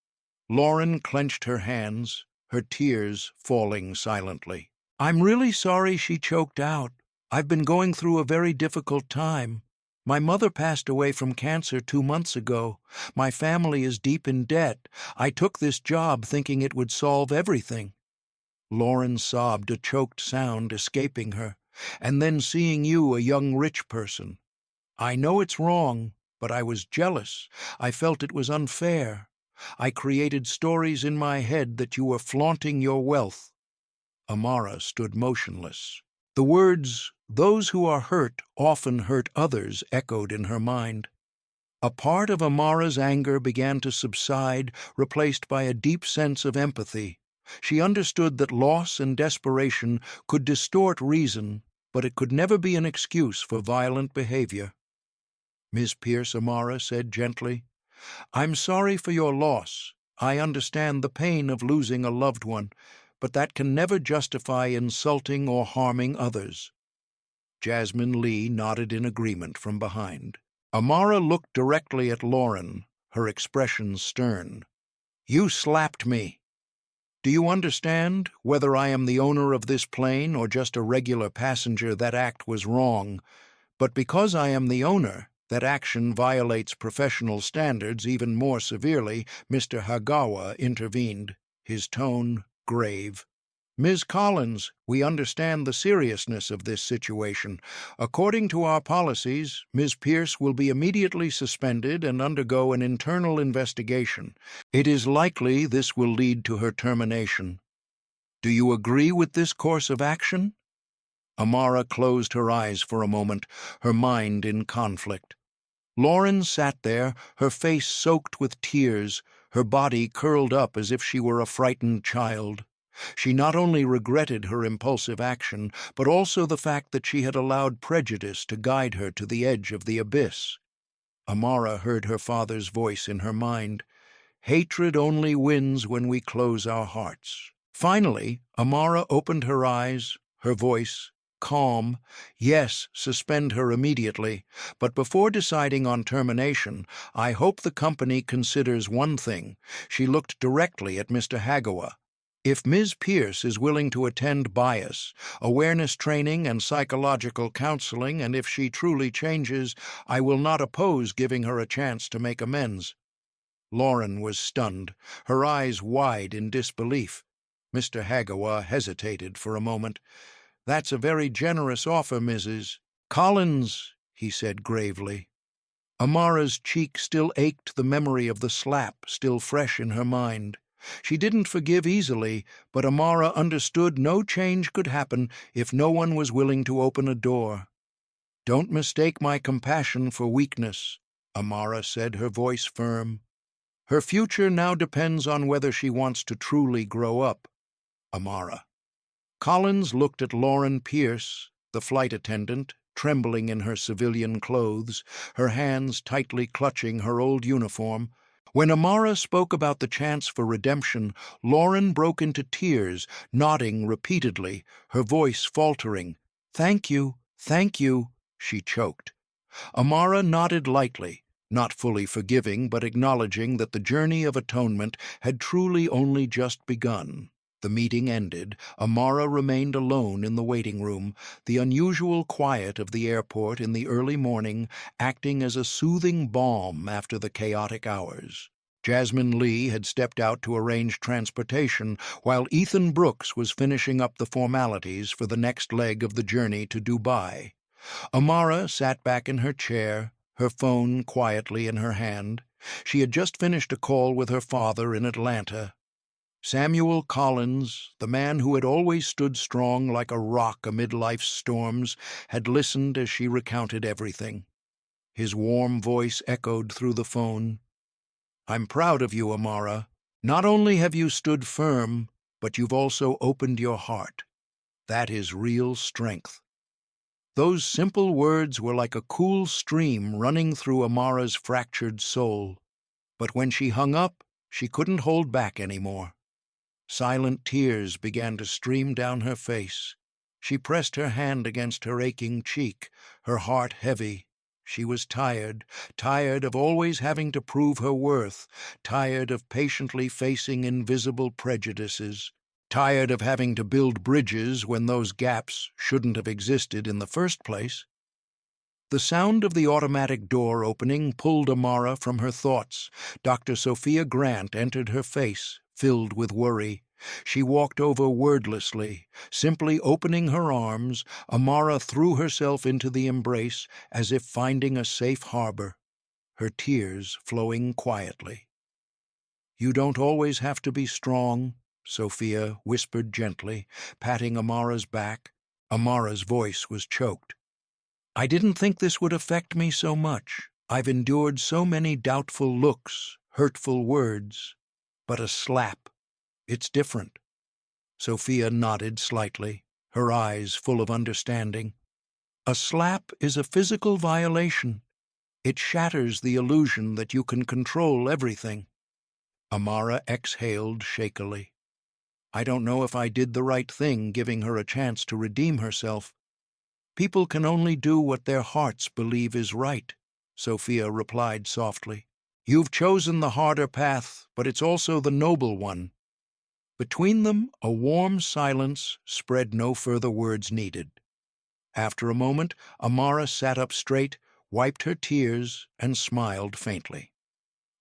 Lauren clenched her hands, her tears falling silently. "I'm really sorry," she choked out. "I've been going through a very difficult time. My mother passed away from cancer 2 months ago. My family is deep in debt. I took this job thinking it would solve everything." Lauren sobbed, a choked sound escaping her. "And then seeing you, a young rich person. I know it's wrong, but I was jealous. I felt it was unfair. I created stories in my head that you were flaunting your wealth." Amara stood motionless. The words, "those who are hurt often hurt others," echoed in her mind. A part of Amara's anger began to subside, replaced by a deep sense of empathy. She understood that loss and desperation could distort reason, but it could never be an excuse for violent behavior. "Miss Pierce," Amara said gently, "I'm sorry for your loss. I understand the pain of losing a loved one, but that can never justify insulting or harming others." Jasmine Lee nodded in agreement from behind. Amara looked directly at Lauren, her expression stern. "You slapped me. Do you understand? Whether I am the owner of this plane or just a regular passenger, that act was wrong. But because I am the owner, that action violates professional standards even more severely." Mr. Hagawa intervened, his tone grave. "Ms. Collins, we understand the seriousness of this situation. According to our policies, Ms. Pierce will be immediately suspended and undergo an internal investigation. It is likely this will lead to her termination. Do you agree with this course of action?" Amara closed her eyes for a moment, her mind in conflict. Lauren sat there, her face soaked with tears, her body curled up as if she were a frightened child. She not only regretted her impulsive action, but also the fact that she had allowed prejudice to guide her to the edge of the abyss. Amara heard her father's voice in her mind. "Hatred only wins when we close our hearts." Finally, Amara opened her eyes, her voice calm. "Yes, suspend her immediately. But before deciding on termination, I hope the company considers one thing." She looked directly at Mr. Hagawa. "If Ms. Pierce is willing to attend bias, awareness training, and psychological counseling, and if she truly changes, I will not oppose giving her a chance to make amends." Lauren was stunned, her eyes wide in disbelief. Mr. Hagawa hesitated for a moment. "That's a very generous offer, Mrs. Collins," he said gravely. Amara's cheek still ached, the memory of the slap still fresh in her mind. She didn't forgive easily, but Amara understood no change could happen if no one was willing to open a door. "Don't mistake my compassion for weakness," Amara said, her voice firm. "Her future now depends on whether she wants to truly grow up." Amara. Collins looked at Lauren Pierce, the flight attendant, trembling in her civilian clothes, her hands tightly clutching her old uniform. When Amara spoke about the chance for redemption, Lauren broke into tears, nodding repeatedly, her voice faltering. Thank you," she choked. Amara nodded lightly, not fully forgiving but acknowledging that the journey of atonement had truly only just begun. The meeting ended. Amara remained alone in the waiting room, the unusual quiet of the airport in the early morning acting as a soothing balm after the chaotic hours. Jasmine Lee had stepped out to arrange transportation, while Ethan Brooks was finishing up the formalities for the next leg of the journey to Dubai. Amara sat back in her chair, her phone quietly in her hand. She had just finished a call with her father in Atlanta. Samuel Collins, the man who had always stood strong like a rock amid life's storms, had listened as she recounted everything. His warm voice echoed through the phone. "I'm proud of you, Amara. Not only have you stood firm, but you've also opened your heart. That is real strength." Those simple words were like a cool stream running through Amara's fractured soul. But when she hung up, she couldn't hold back anymore. Silent tears began to stream down her face. She pressed her hand against her aching cheek, her heart heavy. She was tired, tired of always having to prove her worth, tired of patiently facing invisible prejudices, tired of having to build bridges when those gaps shouldn't have existed in the first place. The sound of the automatic door opening pulled Amara from her thoughts. Dr. Sophia Grant entered her face, filled with worry. She walked over wordlessly. Simply opening her arms, Amara threw herself into the embrace as if finding a safe harbor, her tears flowing quietly. "You don't always have to be strong," Sophia whispered gently, patting Amara's back. Amara's voice was choked. "I didn't think this would affect me so much. I've endured so many doubtful looks, hurtful words. But a slap, it's different." Sophia nodded slightly, her eyes full of understanding. "A slap is a physical violation. It shatters the illusion that you can control everything." Amara exhaled shakily. "I don't know if I did the right thing giving her a chance to redeem herself." "People can only do what their hearts believe is right," Sophia replied softly. "You've chosen the harder path, but it's also the noble one." Between them, a warm silence spread, no further words needed. After a moment, Amara sat up straight, wiped her tears, and smiled faintly.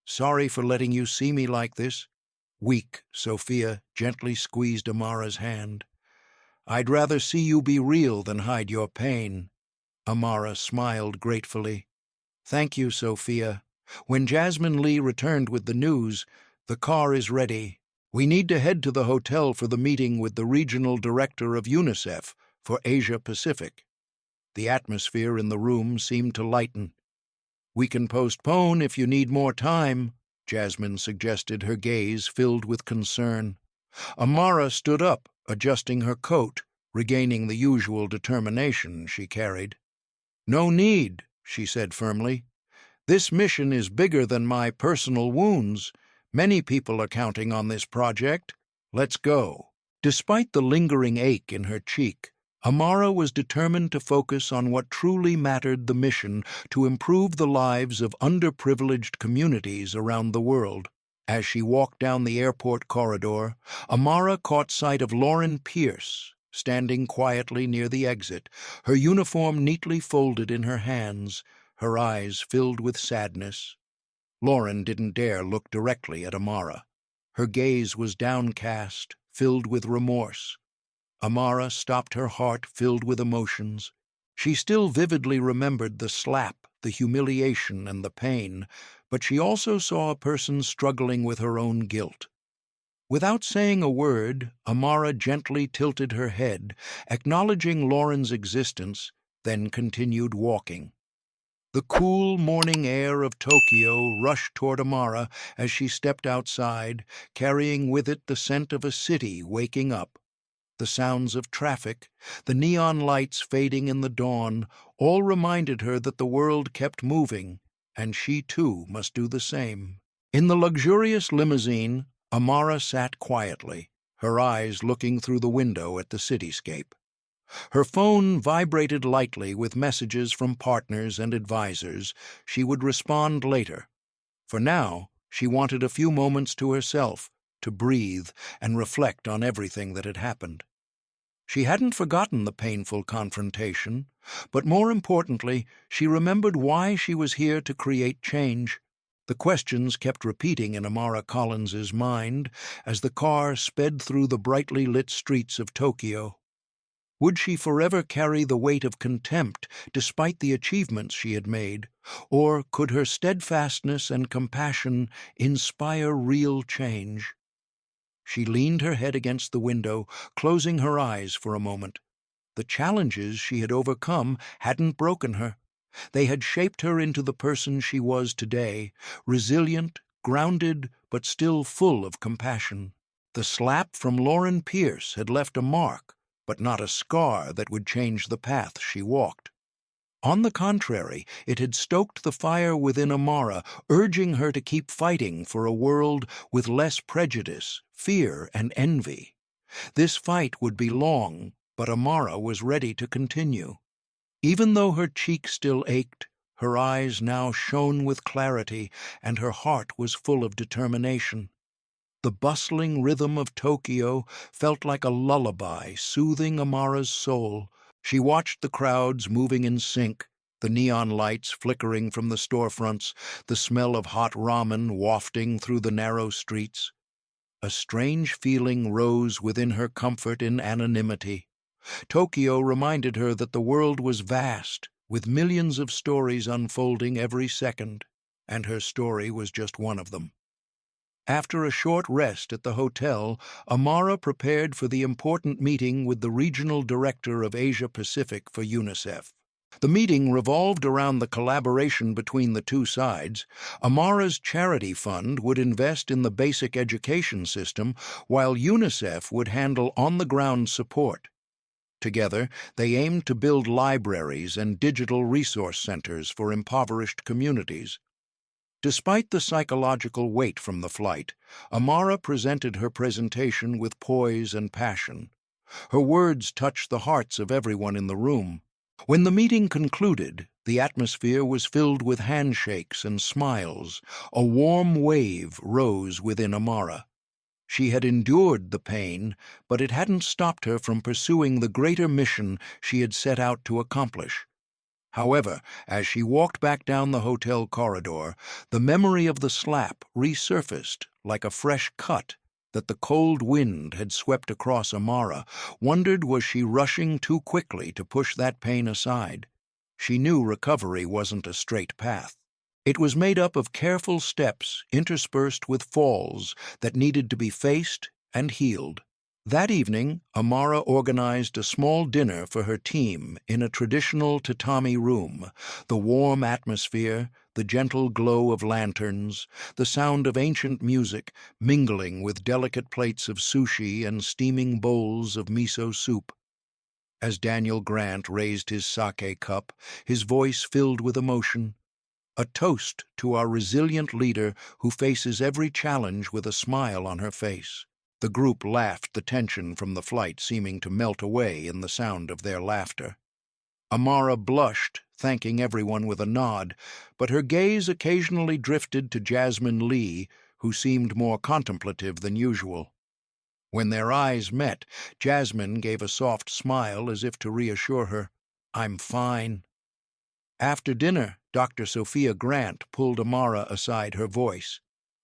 "Sorry for letting you see me like this." Weak, Sophia gently squeezed Amara's hand. "I'd rather see you be real than hide your pain." Amara smiled gratefully. "Thank you, Sophia. When Jasmine Lee returned with the news, the car is ready. We need to head to the hotel for the meeting with the regional director of UNICEF for Asia Pacific." The atmosphere in the room seemed to lighten. "We can postpone if you need more time," Jasmine suggested, her gaze filled with concern. Amara stood up, adjusting her coat, regaining the usual determination she carried. "No need," she said firmly. "This mission is bigger than my personal wounds. Many people are counting on this project. Let's go." Despite the lingering ache in her cheek, Amara was determined to focus on what truly mattered: the mission to improve the lives of underprivileged communities around the world. As she walked down the airport corridor, Amara caught sight of Lauren Pierce, standing quietly near the exit, her uniform neatly folded in her hands, her eyes filled with sadness. Lauren didn't dare look directly at Amara. Her gaze was downcast, filled with remorse. Amara stopped, her heart filled with emotions. She still vividly remembered the slap, the humiliation, and the pain, but she also saw a person struggling with her own guilt. Without saying a word, Amara gently tilted her head, acknowledging Lauren's existence, then continued walking. The cool morning air of Tokyo rushed toward Amara as she stepped outside, carrying with it the scent of a city waking up. The sounds of traffic, the neon lights fading in the dawn, all reminded her that the world kept moving, and she too must do the same. In the luxurious limousine, Amara sat quietly, her eyes looking through the window at the cityscape. Her phone vibrated lightly with messages from partners and advisors. She would respond later. For now, she wanted a few moments to herself, to breathe and reflect on everything that had happened. She hadn't forgotten the painful confrontation, but more importantly, she remembered why she was here: to create change. The questions kept repeating in Amara Collins's mind as the car sped through the brightly lit streets of Tokyo. Would she forever carry the weight of contempt despite the achievements she had made, or could her steadfastness and compassion inspire real change? She leaned her head against the window, closing her eyes for a moment. The challenges she had overcome hadn't broken her. They had shaped her into the person she was today: resilient, grounded but still full of compassion. The slap from Lauren Pierce had left a mark, but not a scar that would change the path she walked. On the contrary, it had stoked the fire within Amara, urging her to keep fighting for a world with less prejudice, fear, and envy. This fight would be long, but Amara was ready to continue. Even though her cheek still ached, her eyes now shone with clarity, and her heart was full of determination. The bustling rhythm of Tokyo felt like a lullaby soothing Amara's soul. She watched the crowds moving in sync, the neon lights flickering from the storefronts, the smell of hot ramen wafting through the narrow streets. A strange feeling rose within her comfort in anonymity. Tokyo reminded her that the world was vast, with millions of stories unfolding every second, and her story was just one of them. After a short rest at the hotel, Amara prepared for the important meeting with the regional director of Asia Pacific for UNICEF. The meeting revolved around the collaboration between the two sides. Amara's charity fund would invest in the basic education system, while UNICEF would handle on-the-ground support. Together, they aimed to build libraries and digital resource centers for impoverished communities. Despite the psychological weight from the flight, Amara presented her presentation with poise and passion. Her words touched the hearts of everyone in the room. When the meeting concluded, the atmosphere was filled with handshakes and smiles. A warm wave rose within Amara. She had endured the pain, but it hadn't stopped her from pursuing the greater mission she had set out to accomplish. However, as she walked back down the hotel corridor, the memory of the slap resurfaced like a fresh cut that the cold wind had swept across Amara. Wondered, was she rushing too quickly to push that pain aside? She knew recovery wasn't a straight path. It was made up of careful steps interspersed with falls that needed to be faced and healed. That evening, Amara organized a small dinner for her team in a traditional tatami room. The warm atmosphere, the gentle glow of lanterns, the sound of ancient music mingling with delicate plates of sushi and steaming bowls of miso soup. As Daniel Grant raised his sake cup, his voice filled with emotion. A toast to our resilient leader who faces every challenge with a smile on her face. The group laughed, the tension from the flight seeming to melt away in the sound of their laughter. Amara blushed, thanking everyone with a nod, but her gaze occasionally drifted to Jasmine Lee, who seemed more contemplative than usual. When their eyes met, Jasmine gave a soft smile as if to reassure her. "I'm fine." After dinner, Dr. Sophia Grant pulled Amara aside, her voice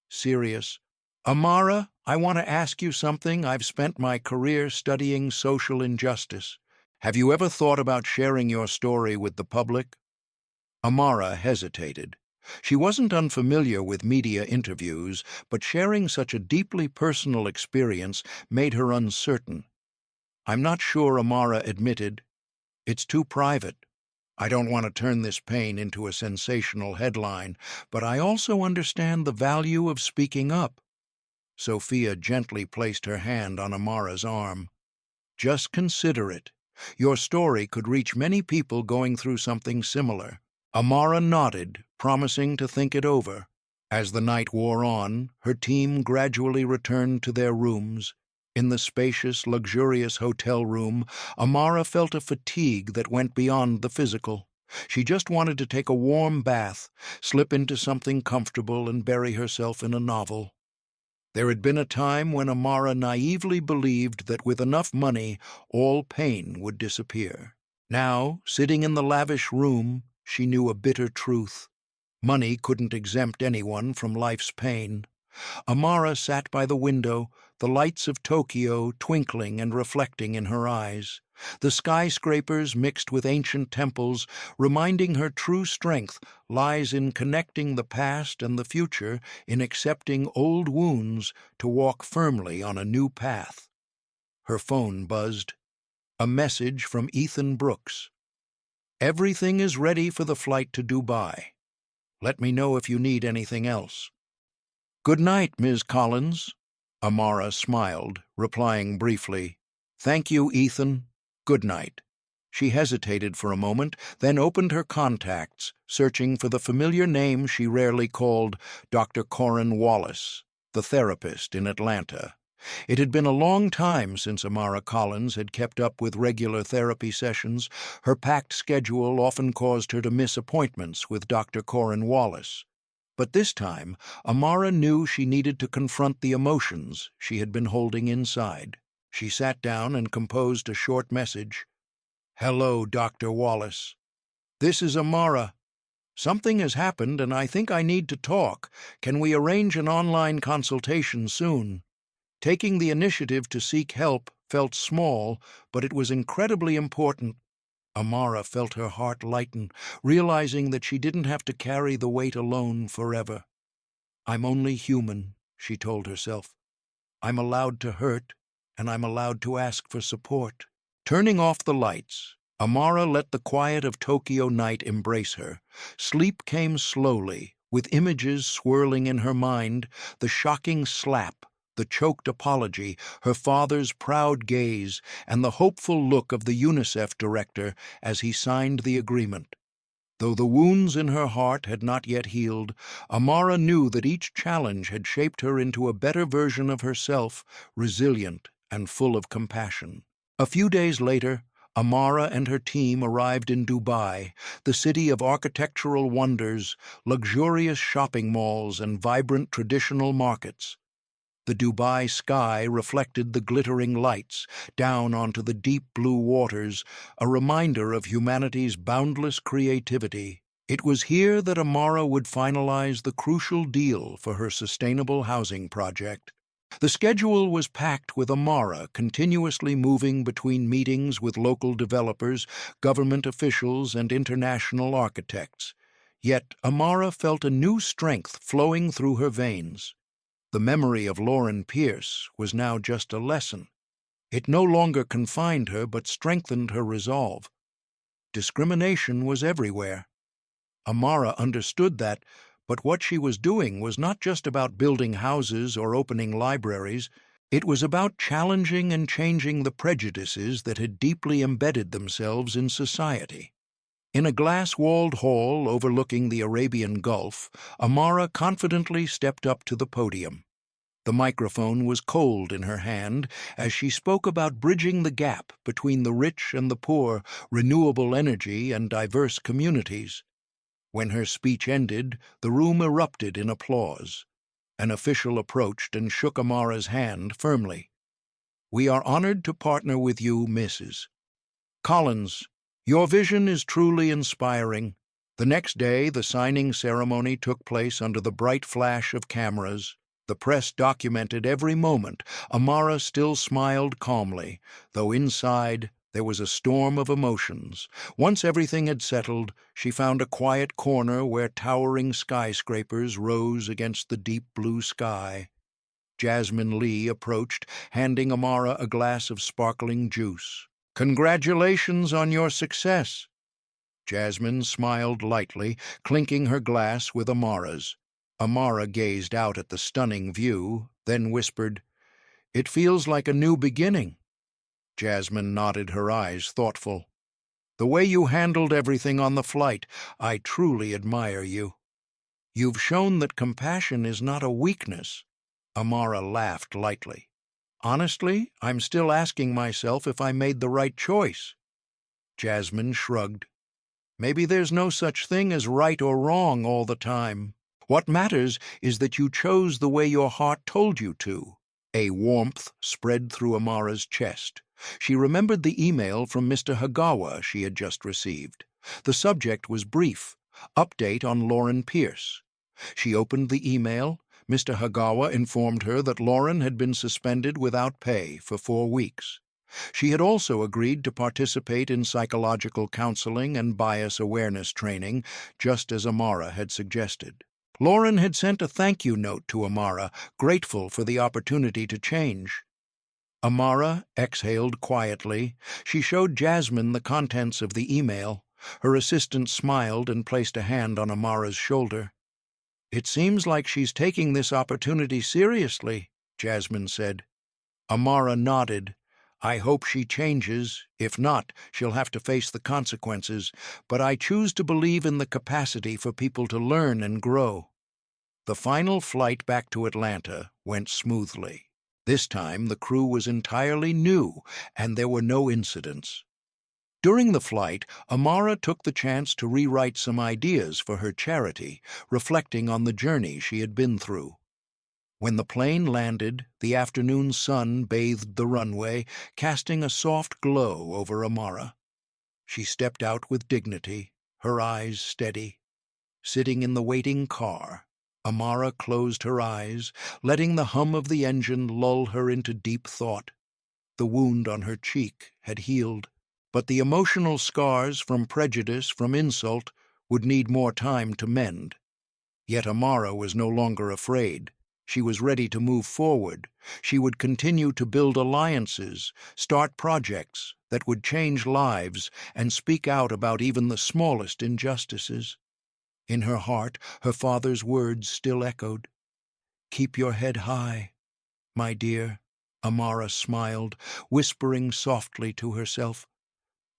serious. "Amara, I want to ask you something. I've spent my career studying social injustice. Have you ever thought about sharing your story with the public?" Amara hesitated. She wasn't unfamiliar with media interviews, but sharing such a deeply personal experience made her uncertain. "I'm not sure," Amara admitted. "It's too private. I don't want to turn this pain into a sensational headline, but I also understand the value of speaking up." Sophia gently placed her hand on Amara's arm. "Just consider it. Your story could reach many people going through something similar." Amara nodded, promising to think it over. As the night wore on, her team gradually returned to their rooms. In the spacious, luxurious hotel room, Amara felt a fatigue that went beyond the physical. She just wanted to take a warm bath, slip into something comfortable, and bury herself in a novel. There had been a time when Amara naively believed that with enough money, all pain would disappear. Now, sitting in the lavish room, she knew a bitter truth. Money couldn't exempt anyone from life's pain. Amara sat by the window, the lights of Tokyo twinkling and reflecting in her eyes. The skyscrapers mixed with ancient temples, reminding her true strength lies in connecting the past and the future, in accepting old wounds to walk firmly on a new path. Her phone buzzed. A message from Ethan Brooks. "Everything is ready for the flight to Dubai. Let me know if you need anything else." "Good night, Ms. Collins." Amara smiled, replying briefly, "Thank you, Ethan. Good night." She hesitated for a moment, then opened her contacts, searching for the familiar name she rarely called, Dr. Corin Wallace, the therapist in Atlanta. It had been a long time since Amara Collins had kept up with regular therapy sessions. Her packed schedule often caused her to miss appointments with Dr. Corin Wallace. But this time, Amara knew she needed to confront the emotions she had been holding inside. She sat down and composed a short message. "Hello, Dr. Wallace. This is Amara. Something has happened and I think I need to talk. Can we arrange an online consultation soon?" Taking the initiative to seek help felt small, but it was incredibly important. Amara felt her heart lighten, realizing that she didn't have to carry the weight alone forever. "I'm only human," she told herself. "I'm allowed to hurt, and I'm allowed to ask for support." Turning off the lights, Amara let the quiet of Tokyo night embrace her. Sleep came slowly, with images swirling in her mind, the shocking slap, the choked apology, her father's proud gaze, and the hopeful look of the UNICEF director as he signed the agreement. Though the wounds in her heart had not yet healed, Amara knew that each challenge had shaped her into a better version of herself, resilient and full of compassion. A few days later, Amara and her team arrived in Dubai, the city of architectural wonders, luxurious shopping malls, and vibrant traditional markets. The Dubai sky reflected the glittering lights down onto the deep blue waters, a reminder of humanity's boundless creativity. It was here that Amara would finalize the crucial deal for her sustainable housing project. The schedule was packed with Amara continuously moving between meetings with local developers, government officials, and international architects. Yet Amara felt a new strength flowing through her veins. The memory of Lauren Pierce was now just a lesson. It no longer confined her but strengthened her resolve. Discrimination was everywhere. Amara understood that, but what she was doing was not just about building houses or opening libraries. It was about challenging and changing the prejudices that had deeply embedded themselves in society. In a glass-walled hall overlooking the Arabian Gulf, Amara confidently stepped up to the podium. The microphone was cold in her hand as she spoke about bridging the gap between the rich and the poor, renewable energy, and diverse communities. When her speech ended, the room erupted in applause. An official approached and shook Amara's hand firmly. "We are honored to partner with you, Mrs. Collins. Your vision is truly inspiring." The next day, the signing ceremony took place under the bright flash of cameras. The press documented every moment. Amara still smiled calmly, though inside there was a storm of emotions. Once everything had settled, she found a quiet corner where towering skyscrapers rose against the deep blue sky. Jasmine Lee approached, handing Amara a glass of sparkling juice. "Congratulations on your success." Jasmine smiled lightly, clinking her glass with Amara's. Amara gazed out at the stunning view, then whispered, "It feels like a new beginning." Jasmine nodded, her eyes thoughtful. "The way you handled everything on the flight, I truly admire you. You've shown that compassion is not a weakness." Amara laughed lightly. "Honestly, I'm still asking myself if I made the right choice." Jasmine shrugged. "Maybe there's no such thing as right or wrong all the time. What matters is that you chose the way your heart told you to." A warmth spread through Amara's chest. She remembered the email from Mr. Hagawa she had just received. The subject was brief: update on Lauren Pierce. She opened the email. Mr. Hagawa informed her that Lauren had been suspended without pay for 4 weeks. She had also agreed to participate in psychological counseling and bias awareness training, just as Amara had suggested. Lauren had sent a thank you note to Amara, grateful for the opportunity to change. Amara exhaled quietly. She showed Jasmine the contents of the email. Her assistant smiled and placed a hand on Amara's shoulder. It seems like she's taking this opportunity seriously, Jasmine said. Amara nodded. I hope she changes. If not, she'll have to face the consequences. But I choose to believe in the capacity for people to learn and grow. The final flight back to Atlanta went smoothly. This time, the crew was entirely new, and there were no incidents. During the flight, Amara took the chance to rewrite some ideas for her charity, reflecting on the journey she had been through. When the plane landed, the afternoon sun bathed the runway, casting a soft glow over Amara. She stepped out with dignity, her eyes steady. Sitting in the waiting car, Amara closed her eyes, letting the hum of the engine lull her into deep thought. The wound on her cheek had healed, but the emotional scars from prejudice, from insult, would need more time to mend. Yet Amara was no longer afraid. She was ready to move forward. She would continue to build alliances, start projects that would change lives, and speak out about even the smallest injustices. In her heart, her father's words still echoed. "Keep your head high, my dear," Amara smiled, whispering softly to herself.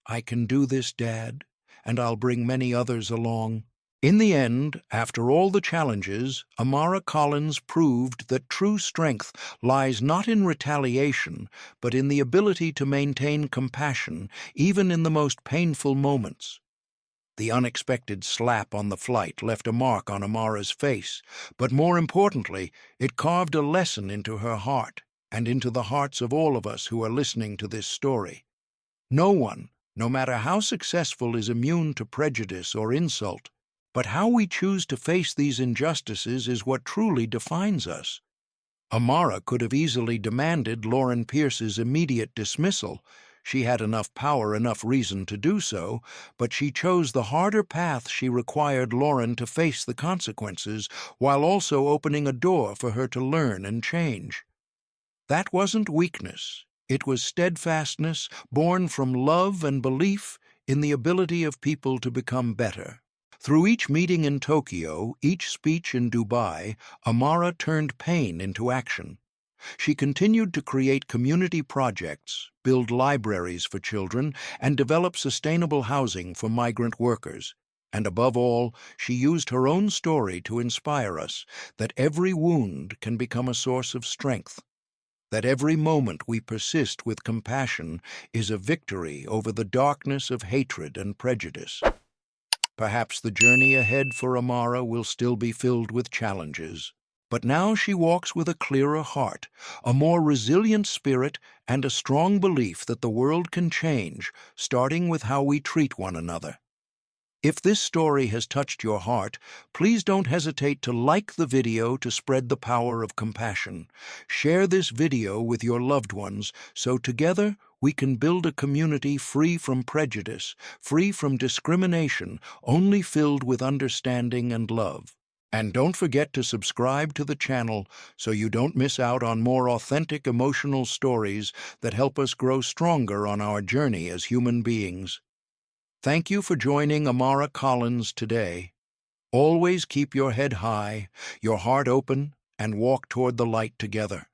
"I can do this, Dad, and I'll bring many others along." In the end, after all the challenges, Amara Collins proved that true strength lies not in retaliation, but in the ability to maintain compassion, even in the most painful moments. The unexpected slap on the flight left a mark on Amara's face, but more importantly, it carved a lesson into her heart and into the hearts of all of us who are listening to this story. No one, no matter how successful, is immune to prejudice or insult. But how we choose to face these injustices is what truly defines us. Amara could have easily demanded Lauren Pierce's immediate dismissal. She had enough power, enough reason to do so, but she chose the harder path. She required Lauren to face the consequences, while also opening a door for her to learn and change. That wasn't weakness. It was steadfastness, born from love and belief in the ability of people to become better. Through each meeting in Tokyo, each speech in Dubai, Amara turned pain into action. She continued to create community projects, build libraries for children, and develop sustainable housing for migrant workers. And above all, she used her own story to inspire us that every wound can become a source of strength, that every moment we persist with compassion is a victory over the darkness of hatred and prejudice. Perhaps the journey ahead for Amara will still be filled with challenges, but now she walks with a clearer heart, a more resilient spirit, and a strong belief that the world can change, starting with how we treat one another. If this story has touched your heart, please don't hesitate to like the video to spread the power of compassion. Share this video with your loved ones so together we can build a community free from prejudice, free from discrimination, only filled with understanding and love. And don't forget to subscribe to the channel so you don't miss out on more authentic emotional stories that help us grow stronger on our journey as human beings. Thank you for joining Amara Collins today. Always keep your head high, your heart open, and walk toward the light together.